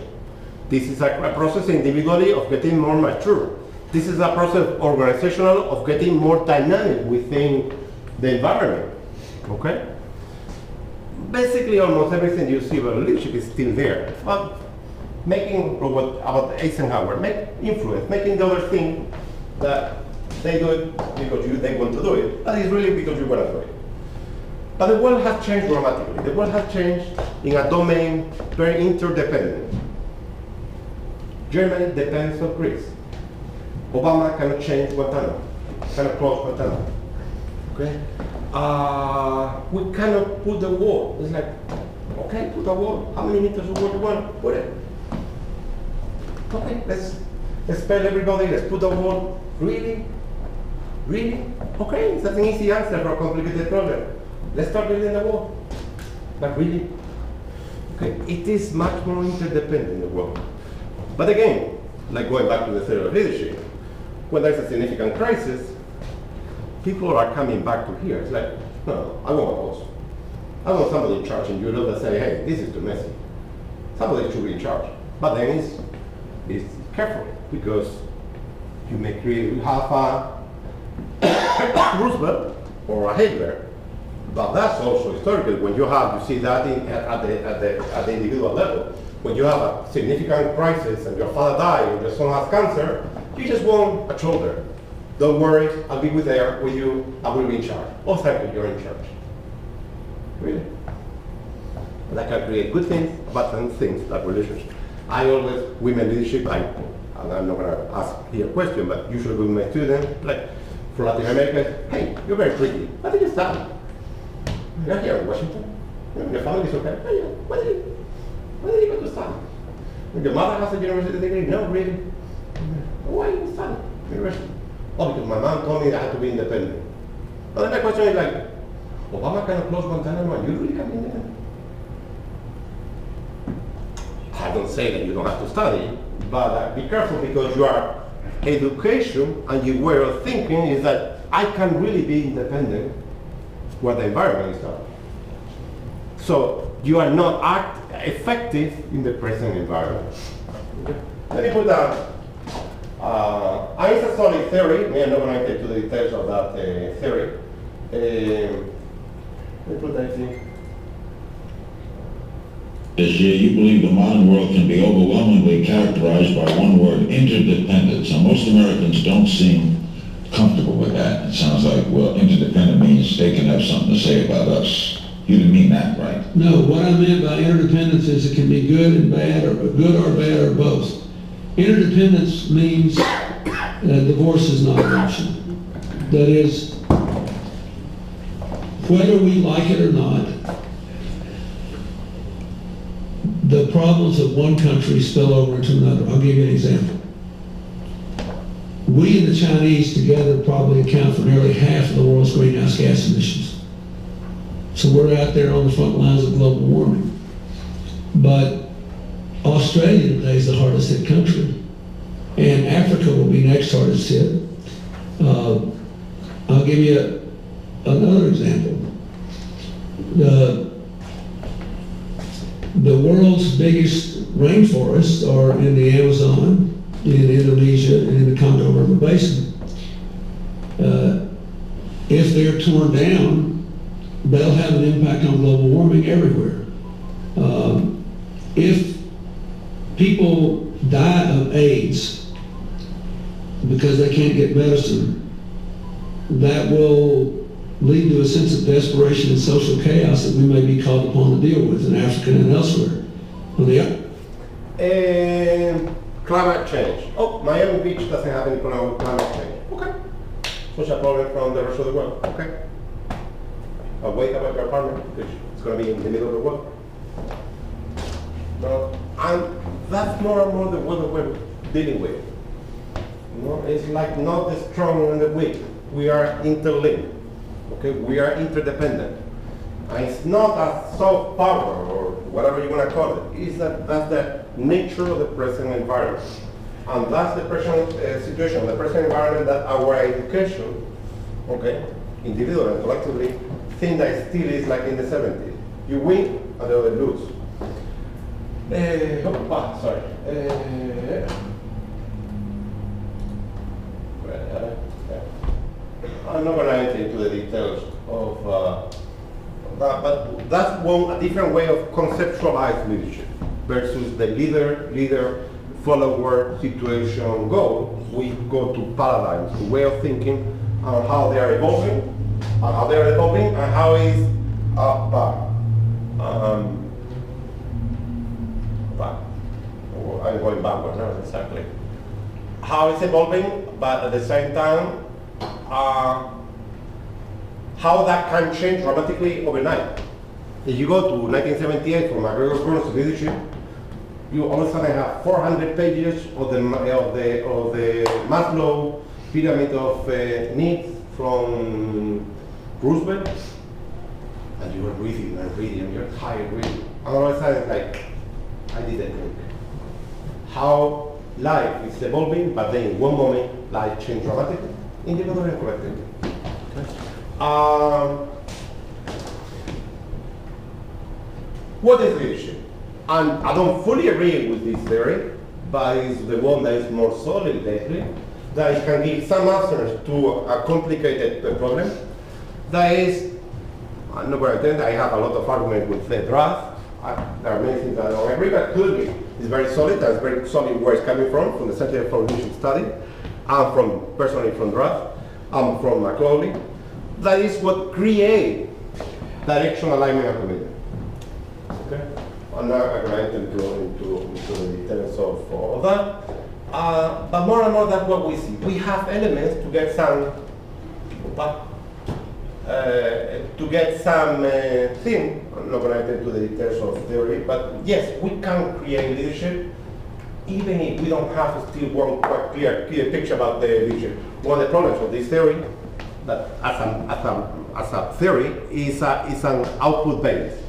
This is a process individually of getting more mature. This is a process organizational of getting more dynamic within the environment. Okay? Basically, almost everything you see about leadership is still there. But making about Eisenhower, make influence, making the other thing that they do it because they want to do it, but it's really because you want to do it. But the world has changed dramatically. The world has changed in a domain very interdependent. Germany depends on Greece. Obama cannot change Guantanamo, cannot close Guantanamo. Okay? We cannot put the wall. It's like, okay, put a wall. How many meters of wall do you want? Put it. Okay, let's expel everybody, let's put a wall. Really? Really? Okay, that's an easy answer for a complicated problem. Let's start building a wall. But really? Okay, it is much more interdependent in the world. But again, like going back to the theory of leadership, when there's a significant crisis, people are coming back to here. It's like, no, I want a boss. I want somebody in charge in Europe that say, hey, this is too messy. Somebody should be in charge. But then it's careful, because you may have a Roosevelt or a Hitler, but that's also historical. When you see that at the individual level, when you have a significant crisis and your father died or your son has cancer, you just want a shoulder. Don't worry, I'll be there with you, I will be in charge. Oh, thank you, you're in charge. Really? And that can create good things, bad things, like relationships. I always, women leadership, and I'm not going to ask here a question, but usually with my students, like from Latin America, hey, you're very pretty. Why did you study? You're here in Washington. Your family's okay. Hey, why did you go to study? Your mother has a university degree? No, really. Why did you study university? Oh, because my mom told me that I had to be independent. But then the question is like, Obama cannot close Guantanamo, and you really can be independent? I don't say that you don't have to study, but be careful, because your education and your way of thinking is that I can really be independent where the environment is not. So you are not effective in the present environment. Okay. Let me put down Einstein's theory. I'm not going to get to the details of that theory. Let me put that here. This year, you believe the modern world can be overwhelmingly characterized by one word, interdependence. Now, most Americans don't seem comfortable with that. It sounds like, well, interdependent means they can have something to say about us. You didn't mean that, right? No, what I meant by interdependence is it can be good and bad, or good or bad, or both. Interdependence means divorce is not an option. That is, whether we like it or not, the problems of one country spill over into another. I'll give you an example. We and the Chinese together probably account for nearly half of the world's greenhouse gas emissions. So we're out there on the front lines of global warming. But Australia today is the hardest hit country. And Africa will be next hardest hit. I'll give you another example. The world's biggest rainforests are in the Amazon, in Indonesia, and in the Congo River Basin. If they're torn down, they'll have an impact on global warming everywhere. If people die of AIDS because they can't get medicine, that will lead to a sense of desperation and social chaos that we may be called upon to deal with in Africa and elsewhere. Climate change. Oh, Miami Beach doesn't have any problem with climate change. Okay. Social problem from the rest of the world. Okay. But wait about your apartment, which is going to be in the middle of the world. No. And that's more and more the world that we're dealing with. You know, it's like not the strong and the weak. We are interlinked. Okay, we are interdependent. And it's not a soft power or whatever you want to call it. It's that's the nature of the present environment. And that's the present situation, the present environment that our education, okay, individually and collectively, think that it still is like in the 70s. You win and the other lose. Sorry. I'm not going to enter into the details of that, but that's a different way of conceptualize leadership versus the leader, follower situation goal. We go to paradigms, the way of thinking, and how they are evolving, and how is I'm going backward now, exactly. How it's evolving, but at the same time, how that can change dramatically overnight. If you go to 1978 from McGregor-Burns leadership, you all of a sudden have 400 pages of the Maslow pyramid of needs from Roosevelt, and you are reading and reading, and you're tired reading. And all of a sudden, it's like, I didn't think. How life is evolving, but then in one moment, life changed dramatically, individually and collectively. What is leadership? And I don't fully agree with this theory, but it's the one that is more solid lately, that it can give some answers to a complicated problem. That is, I'm not going to pretend I have a lot of argument with the draft. There are many things that I don't agree, but clearly it's very solid. That's very solid where it's coming from the Center for Leadership Study, and personally from draft, and from Macaulay. That is what creates direction, alignment, and commitment. Okay? I'm not going to enter into the details of that. But more and more, that's what we see. We have elements to get some thing. I'm not going to enter into the details of theory, but yes, we can create leadership, even if we don't have still one quite clear picture about the leadership. One of the problems of this theory, that as a theory, is an output base.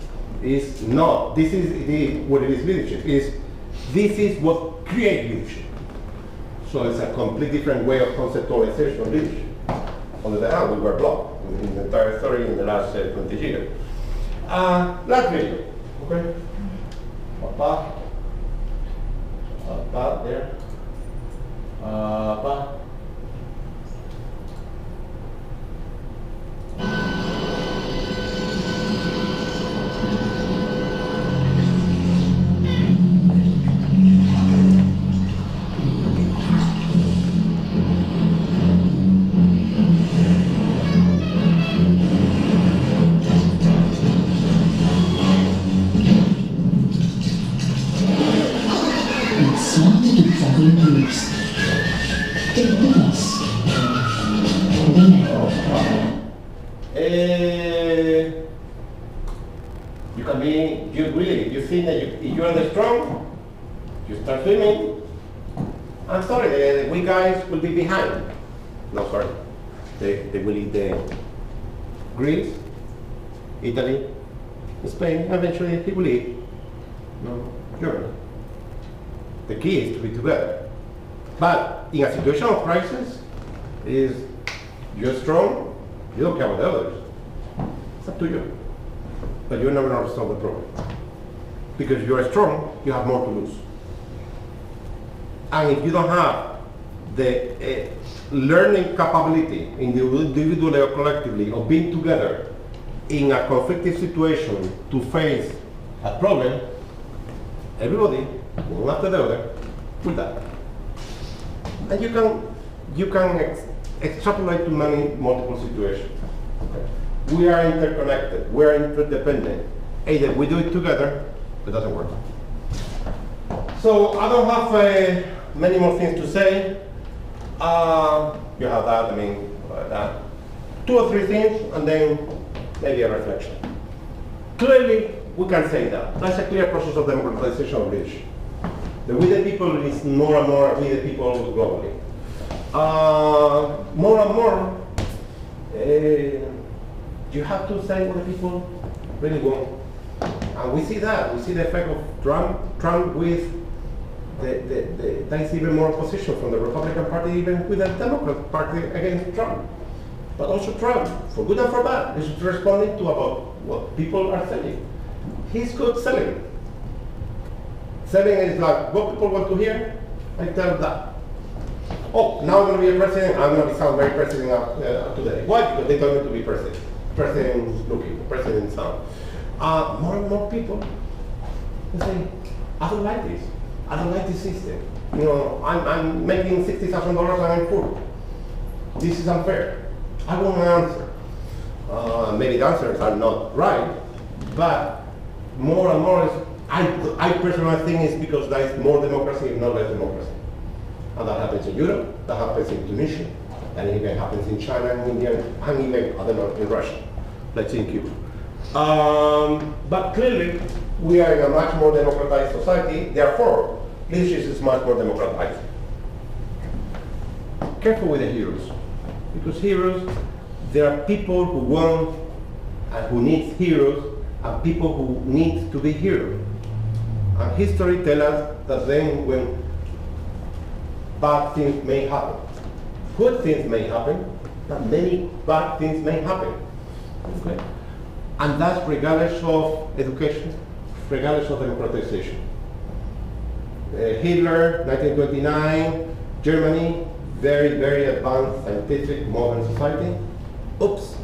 Is not. This is what it is. Leadership this is what creates leadership. So it's a completely different way of conceptualization of leadership. On the other hand, we were blocked in the entire story in the last 20 years. Last video, okay? Papa, there. Papa. You can be, you think that if you are the strong, you start swimming. I'm sorry, the weak guys will be behind. No, sorry. They will eat the Greece, Italy, Spain, and eventually he will eat Germany. The key is to be together. But in a situation of crisis, you're strong, you don't care about the others. It's up to you. But you're never going to solve the problem. Because you're strong, you have more to lose. And if you don't have the learning capability, individually or collectively, of being together in a conflicted situation to face a problem, everybody, one after the other, will die. And you can extrapolate to many multiple situations. Okay. We are interconnected, we are interdependent. Either we do it together, it doesn't work. So I don't have many more things to say. You have that, I mean, that. 2 or 3 things, and then maybe a reflection. Clearly, we can say that. That's a clear process of democratization of leadership. The we the people is more and more we the people globally. More and more, you have to say what the people really want. And we see that. We see the effect of Trump with there is even more opposition from the Republican Party, even with the Democrat Party against Trump. But also Trump, for good and for bad, is responding to about what people are saying. He's good selling. Selling is like what people want to hear. I tell them that. Oh, now I'm going to be a president. I'm going to sound very president today. Why? Because they told me to be president. President looking, president sound. More and more people say, I don't like this. I don't like this system. You know, I'm making $60,000 and I'm poor. This is unfair. I want an answer. Maybe the answers are not right, but more and more is, I personally think it's because there is more democracy and not less democracy. And that happens in Europe, that happens in Tunisia, and it even happens in China and India, and even, I don't know, in Russia. Let's see in Cuba. But clearly, we are in a much more democratized society, therefore, leadership is much more democratized. Careful with the heroes, because heroes, there are people who want and who need heroes, and people who need to be heroes. And history tells us that then when bad things may happen, good things may happen, but many bad things may happen. Okay? And that's regardless of education, regardless of democratization. Hitler, 1929, Germany, very, very advanced, scientific, modern society. Oops,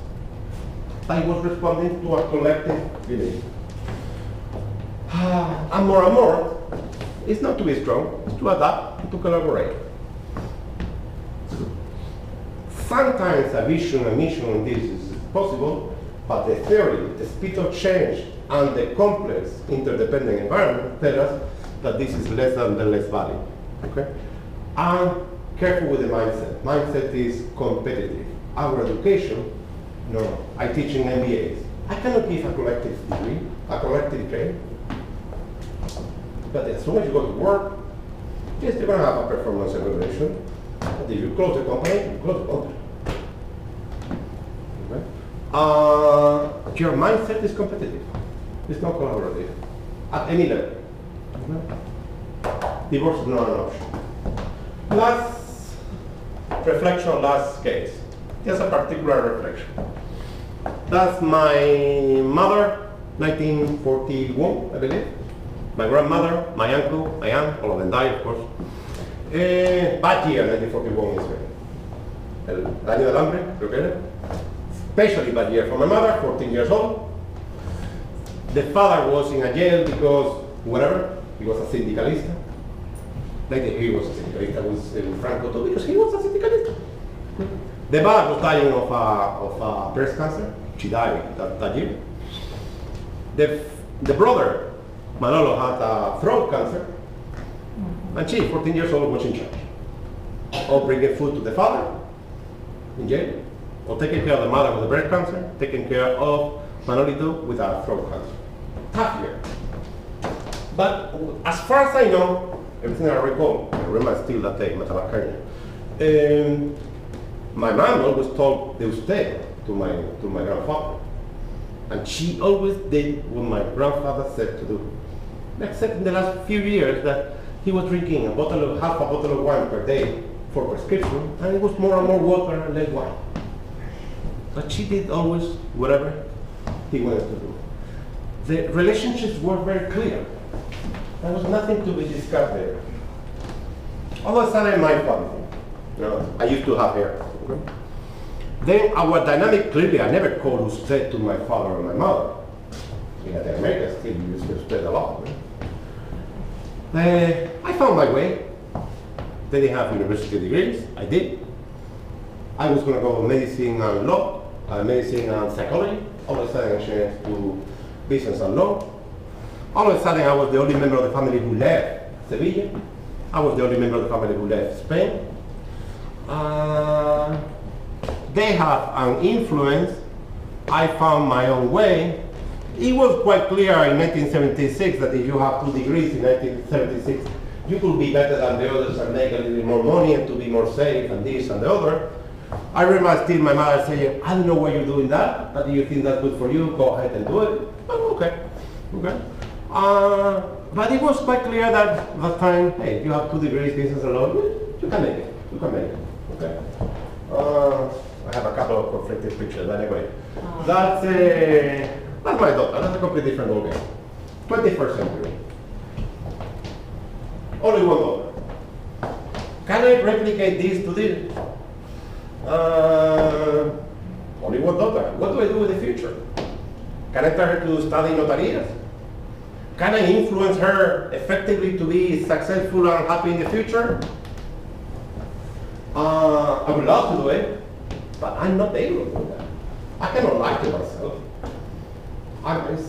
I was responding to a collective belief. And more, it's not to be strong, it's to adapt, to collaborate. Sometimes a vision, a mission on this is possible, but the theory, the speed of change, and the complex interdependent environment tell us that this is less than the less value. Okay? And careful with the mindset. Mindset is competitive. Our education, no, I teach in MBAs. I cannot give a collective degree, a collective grade. But as soon as you go to work, yes, you're going to have a performance evaluation. But if you close the company, you close the company. Okay? Your mindset is competitive. It's not collaborative at any level. Okay? Divorce is not an option. Last reflection, last case. Just a particular reflection. That's my mother, 1941, I believe. My grandmother, my uncle, my aunt, all of them died, of course. Bad year, 1941 in Israel. El año del hambre, creo que era. Especially bad year for my mother, 14 years old. The father was in a jail because, whatever, he was a syndicalista. Later he was a syndicalista with Franco too, because he was a syndicalista. The mother was dying of breast cancer. She died that year. The brother, Manolo, had a throat cancer. And she, 14 years old, was in charge of bringing food to the father in jail, or taking care of the mother with the breast cancer, taking care of Manolito with a throat cancer. half year. But as far as I know, everything I recall, I remember still that day, my mom always told de usted to my grandfather. And she always did what my grandfather said to do. Except in the last few years that he was drinking half a bottle of wine per day for prescription, and it was more and more water and less wine. But she did always whatever he wanted to do. The relationships were very clear. There was nothing to be discussed there. All of a sudden, my family, I used to have hair. Okay? Then our dynamic, clearly, I never called usted to my father or my mother. In Latin America, still we use usted a lot. I found my way. They didn't have university degrees. I did. I was going to go medicine and law, medicine and psychology. All of a sudden, I changed to business and law. All of a sudden, I was the only member of the family who left Sevilla. I was the only member of the family who left Spain. They have an influence. I found my own way. It was quite clear in 1976 that if you have 2 degrees in 1976, you could be better than the others and make a little bit more money and to be more safe and this and the other. I remember still my mother saying, I don't know why you're doing that, but if you think that's good for you, go ahead and do it. Oh, okay. But it was quite clear that at that time, hey, if you have 2 degrees, business and law, you can make it. You can make it. Okay. I have a couple of conflicted pictures, but anyway. That's my daughter. That's a completely different ballgame. 21st century. Only one daughter. Can I replicate this to this? Only one daughter. What do I do with the future? Can I tell her to study notarias? Can I influence her effectively to be successful and happy in the future? I would love to do it, but I'm not able to do that. I cannot lie to myself.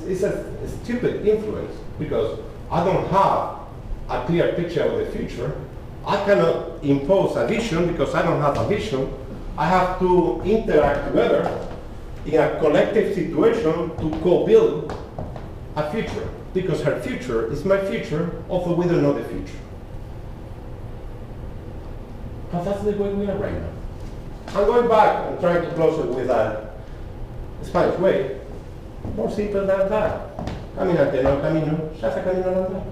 It's a stupid influence because I don't have a clear picture of the future. I cannot impose a vision because I don't have a vision. I have to interact together in a collective situation to co-build a future, because her future is my future, although we don't know the future. But that's the way we are right now. I'm going back and trying to close it with a Spanish way. More simple than that. Caminante, no camino, ya se camino al andar.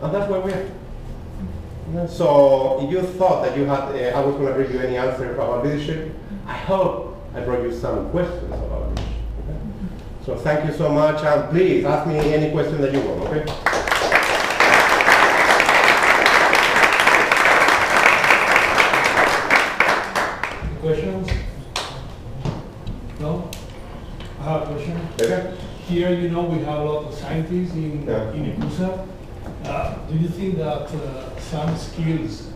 And that's where we are. So if you thought that you had, I was going to bring you any answer about leadership, I hope I brought you some questions about leadership. Okay? So thank you so much, and please ask me any question that you want, okay? Questions? No? I have a question. Okay. Here, we have a lot of scientists in XXI. Do you think that some skills,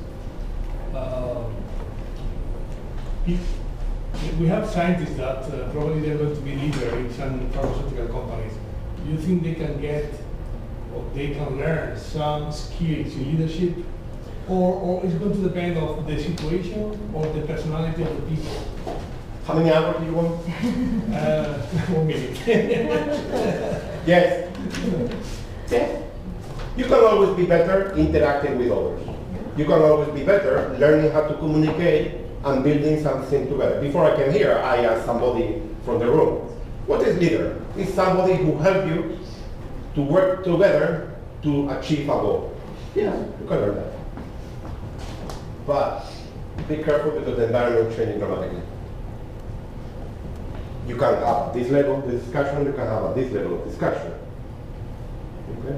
if we have scientists that probably they're going to be leaders in some pharmaceutical companies, do you think they can get or they can learn some skills in leadership? Or it's going to depend on the situation or the personality of the people? How many hours do you want? 1 minute. Yes. Yes. You can always be better interacting with others. You can always be better learning how to communicate and building something together. Before I came here, I asked somebody from the room, what is leader? It's somebody who helps you to work together to achieve a goal. Yes, you can learn that. But be careful because the environment is changing dramatically. You can have at this level of discussion, you can have at this level of discussion. Okay?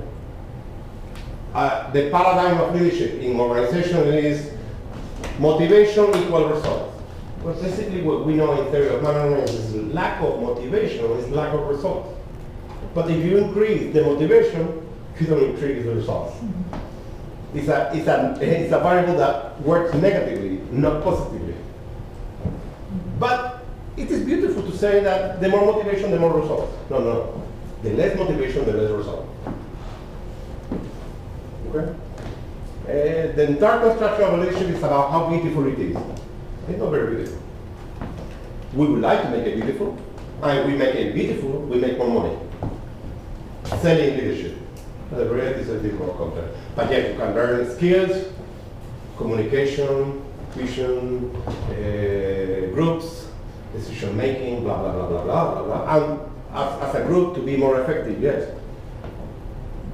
The paradigm of leadership in organization is motivation equal results. Well, basically what we know in theory of management is lack of motivation is lack of results. But if you increase the motivation, you don't increase the results. It's a variable that works negatively, not positively. But it is beautiful to say that the more motivation, the more results. No. The less motivation, the less result. Okay? The entire construction of a leadership is about how beautiful it is. It's not very beautiful. We would like to make it beautiful, and we make it beautiful, we make more money. selling leadership. The reality is a bit more complex. But yeah, you can learn skills, communication, vision, groups, decision making, blah, blah, blah, blah, blah, blah, blah. And as a group to be more effective, yes.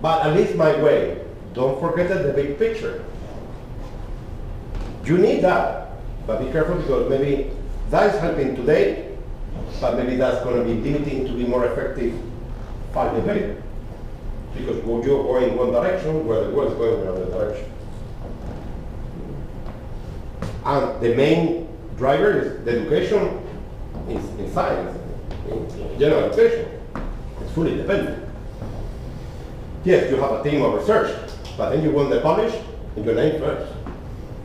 But at least my way, don't forget the big picture. You need that, but be careful because maybe that is helping today, but maybe that's going to be limiting to be more effective 5 years later. Because you're going one direction where the world is going in another direction. And the main driver is the education in science, in general education. It's fully dependent. Yes, you have a team of research, but then you want to publish in your name first.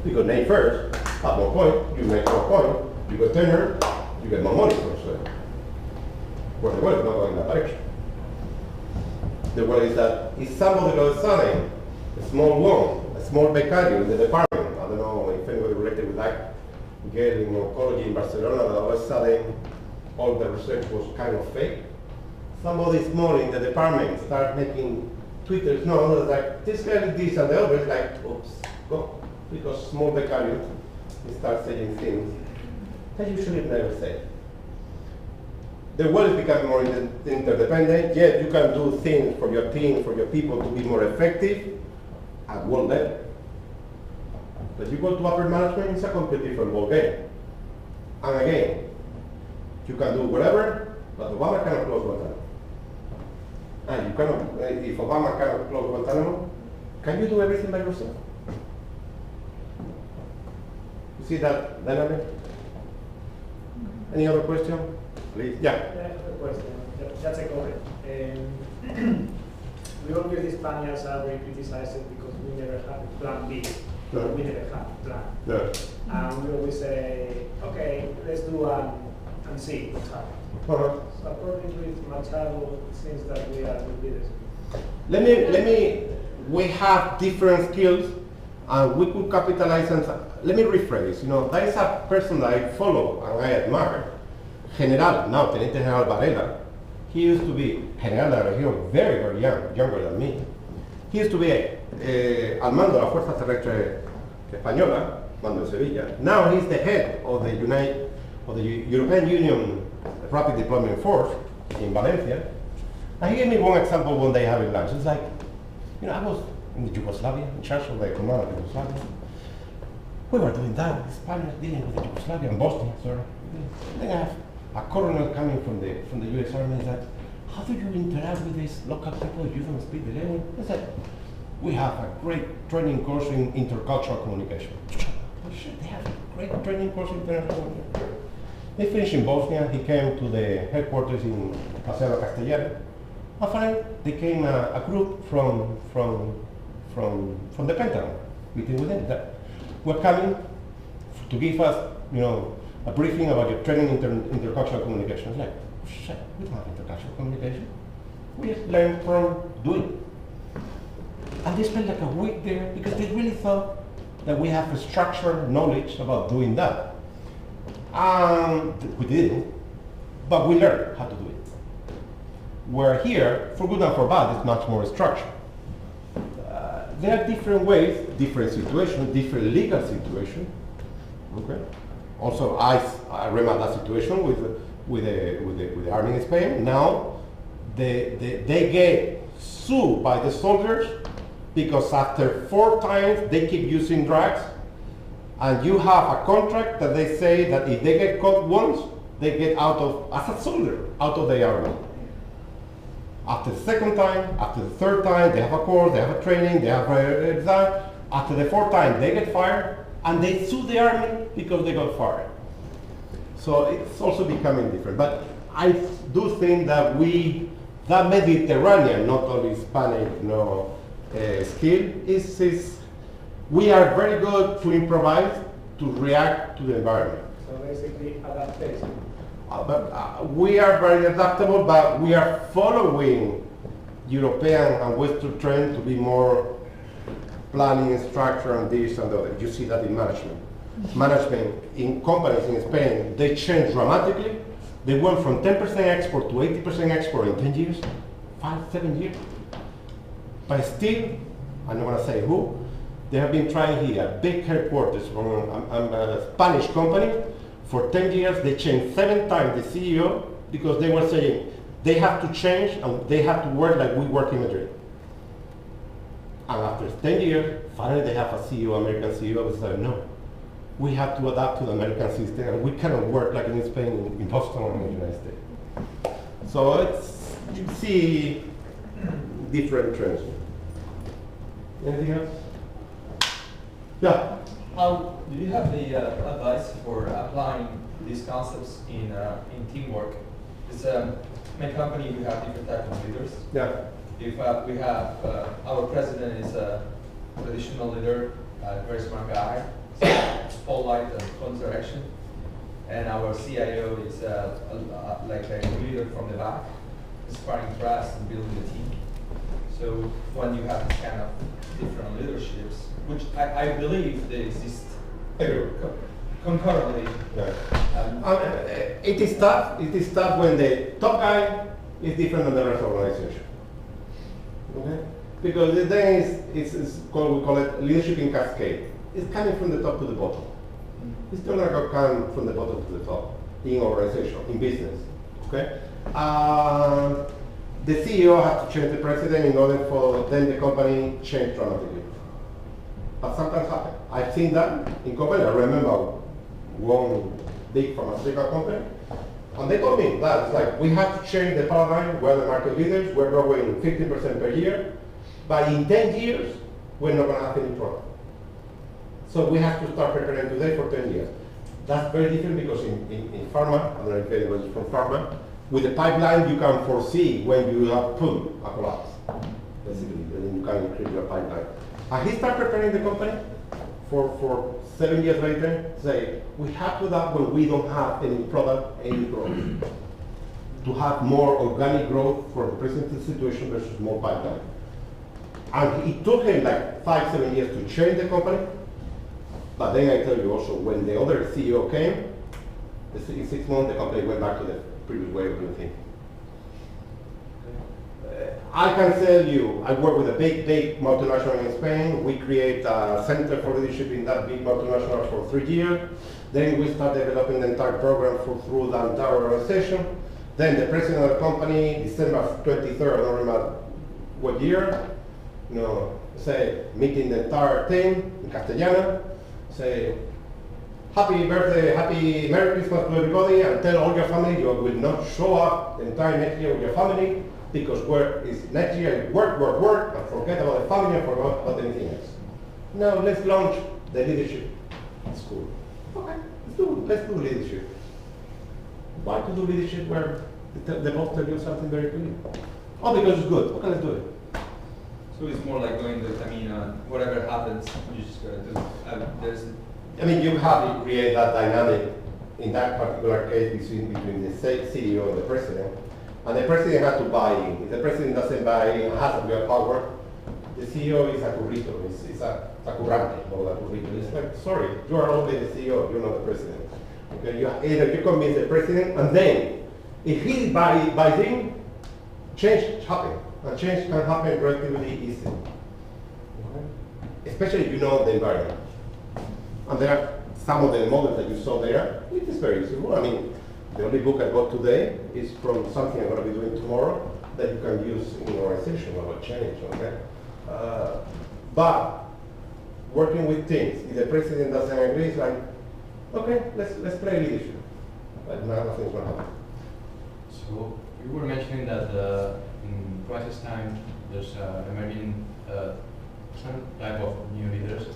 Because name first, at more point, you make more point, you get tenure, you get more money for it. Where the world is not going in that direction. The world is that if somebody goes selling a small one, a small becario in the department, I don't know if anybody related with that, girl in oncology in Barcelona, that all of a sudden all the research was kind of fake. Somebody small in the department start making Twitters, no, like this guy is this and the other is like, oops, go. Because small becario, he starts saying things that you should never say. The world is becoming more interdependent. Yes, you can do things for your team, for your people to be more effective at world level. But you go to upper management, it's a completely different ball game. And again, you can do whatever, but Obama cannot close Guantanamo. And you cannot, if Obama cannot close Guantanamo, can you do everything by yourself? You see that dynamic? Any other question? Please. Yeah. I have a question. Just a comment. We always, the Spaniards are very criticized because we never had a plan B. No. We never had a plan. No. And we always say, okay, let's do and see what's happening. Uh-huh. So according with Machado, it seems that we are good leaders. We have different skills and we could capitalize on, let me rephrase, there is a person that I follow and I admire, General, now Teniente General Varela. He used to be General, he was very, very young, younger than me. He used to be al mando de la Fuerza Terrestre Española, mando de Sevilla. Now he's the head of the European Union Rapid Deployment Force in Valencia. And he gave me one example one day having lunch. It's like, I was in Yugoslavia, in charge of the command of Yugoslavia. We were doing that, the Spaniards dealing with Yugoslavia and Bosnia, sorry. Then I have a colonel coming from the US Army. He's like, how do you interact with these local people if you don't speak the language? I said, we have a great training course in intercultural communication. Oh shit, they have a great training course in intercultural communication. They finished in Bosnia. He came to the headquarters in Paseo Castellana. And finally, they came a group from the Pentagon, meeting with them. That were coming to give us, a briefing about your training in intercultural communication. It's like, oh shit, we don't have intercultural communication. We just learn from doing. And they spent like a week there because they really thought that we have a structured knowledge about doing that. We didn't, but we learned how to do it. Where here, for good and for bad, it's much more structured. There are different ways, different situations, different legal situations. Okay. Also, I remember that situation with the army in Spain. Now, they get sued by the soldiers because after 4 times they keep using drugs, and you have a contract that they say that if they get caught once, they get out of, as a soldier, out of the army. After the 2nd time, after the 3rd time, they have a course, they have a training, they have an exam. After the 4th time, they get fired, and they sue the army because they got fired. So it's also becoming different. But I do think that that Mediterranean, not only Hispanic, skill, we are very good to improvise, to react to the environment. So basically, adaptation. We are very adaptable, but we are following European and Western trend to be more planning, structure, and this and that. You see that in management. Management in companies in Spain, they changed dramatically. They went from 10% export to 80% export in 10 years, 5, 7 years. But still, I'm not going to say who, they have been trying here, big headquarters from a Spanish company. For 10 years, they changed 7 times the CEO because they were saying they have to change and they have to work like we work in Madrid. And after 10 years, finally they have a CEO, American CEO, they said, no, we have to adapt to the American system and we cannot work like in Spain, in Boston, or in the United States. So it's, you see different trends. Anything else? Yeah. Do you have the advice for applying these concepts in teamwork? It's my company, we have different types of leaders. Yeah. If we have our president is a traditional leader, very smart guy, spotlight and front direction, and our CIO is like a leader from the back, inspiring trust and building the team. So when you have this kind of different leaderships, which I believe they exist concurrently. Yeah. It is tough. It is tough when the top guy is different than the rest of the organization. Okay? Because the thing is, we call it leadership in cascade. It's coming from the top to the bottom. It's not going to come from the bottom to the top in organization, in business. Okay? The CEO has to change the president in order for then the company change dramatically. But sometimes happen. I've seen that in company. I remember one big pharmaceutical company, and they told me that it's like we have to change the paradigm. We're the market leaders. We're growing 15% per year, but in 10 years we're not going to have any product. So we have to start preparing today for 10 years. That's very different because in pharma, I don't know if anybody's from pharma, with the pipeline you can foresee when you have boom, a collapse. Basically, then you can increase your pipeline. And he started preparing the company for 7 years later, say, we have to adapt when we don't have any product, any growth. To have more organic growth for the present situation versus more pipeline. And it took him like 5-7 years to change the company. But then I tell you also, when the other CEO came, in 6 months the company went back to the previous way of doing things. I can tell you, I work with a big multinational in Spain. We create a center for leadership in that big multinational for 3 years. Then we start developing the entire program through the entire organization. Then the president of the company, December 23rd, I don't remember what year, say, meeting the entire team in Castellano, say, happy birthday, happy Merry Christmas to everybody, and tell all your family you will not show up the entire next year with your family, because work is next year is work, and forget about the family and forget about anything else. Now let's launch the leadership school. Okay, let's do leadership. Why to do leadership where the boss tells you something very clear? Oh, because it's good. Okay, let's do it. So it's more like going to, whatever happens, you just gotta do. You have to create that dynamic in that particular case between the CEO and the president. And the president has to buy in. If the president doesn't buy in and has a real power, the CEO is a currito, it's a currante, or a currito. It's like, sorry, you are only the CEO, you're not the president. Okay, you convince the president, and then, if he buys in, change happens. And change can happen relatively easily. Okay? Especially if you know the environment. And there are some of the models that you saw there, it is very useful. The only book I got today is from something I'm going to be doing tomorrow that you can use in your organization about change. Okay? But working with teams, if the president doesn't agree, it's like, okay, let's play leadership. But nothing's going to happen. So you were mentioning that in crisis time there's emerging some type of new leaders,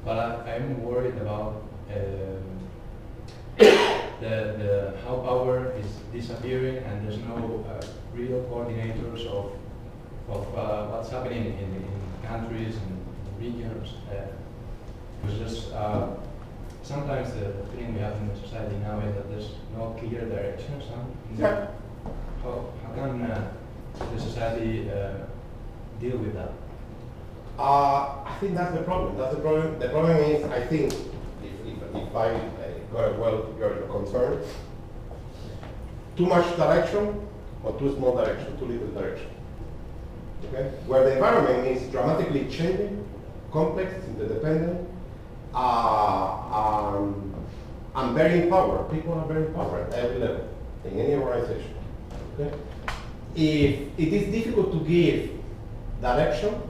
but I'm worried about how power is disappearing and there's no real coordinators of what's happening in countries and regions. Because there's sometimes the feeling we have in the society now is that there's no clear direction. How can the society deal with that? I think that's the problem. The problem is, I think, if I got your concern, too much direction or too small direction, too little direction. okay? Where the environment is dramatically changing, complex, interdependent, and very empowered. People are very empowered at every level, in any organization, okay? If it is difficult to give direction,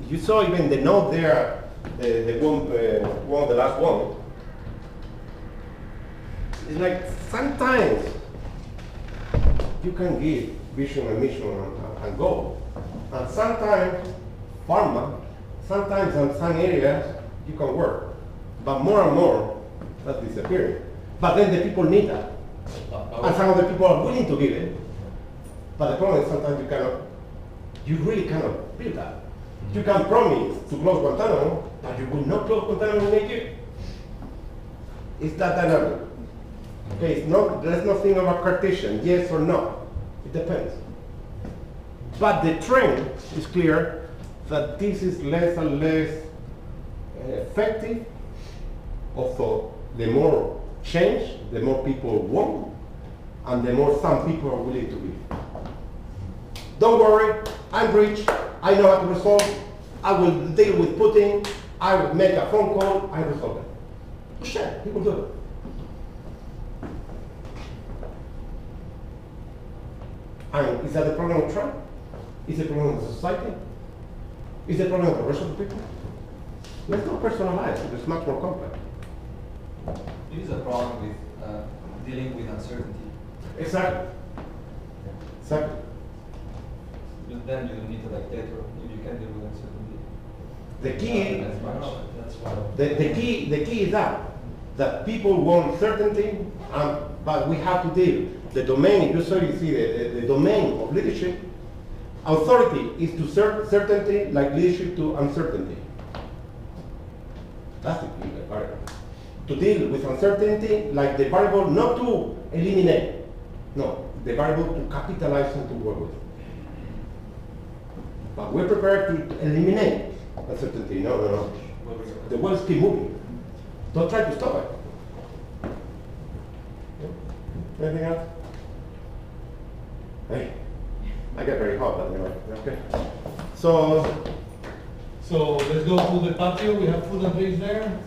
you saw even the note there, the last one. It's like sometimes you can give vision and mission and goal, and sometimes sometimes in some areas you can work, but more and more that's disappearing. But then the people need that, and some of the people are willing to give it. But the problem is sometimes you really cannot build that. You can promise to close Guantanamo, but you will not close Guantanamo in 8 years. It's that dynamic. Okay, let's not think about Cartesian, yes or no. It depends. But the trend is clear that this is less and less effective. Also, the more change, the more people want, and the more some people are willing to give. Don't worry, I'm rich, I know how to resolve, I will deal with Putin, I will make a phone call, I resolve it. Sure, people do it. And is that the problem of Trump? Is it a problem of the society? Is it a problem of the rest of the people? Let's not personalize it, it's much more complex. It is a problem with dealing with uncertainty. Exactly. Exactly. But then you don't need a dictator if you can deal with uncertainty. The key, That's why. the key is that people want certainty, but we have to deal. The domain, if you see the domain of leadership, authority is to certainty like leadership to uncertainty. That's the key variable. To deal with uncertainty like the variable not to eliminate, no, the variable to capitalize and to work with. But we're prepared to eliminate uncertainty. No. The world keep moving. Don't try to stop it. Yeah. Anything else? Hey, I get very hot, but anyway. Okay. So let's go to the patio. We have food and drinks there.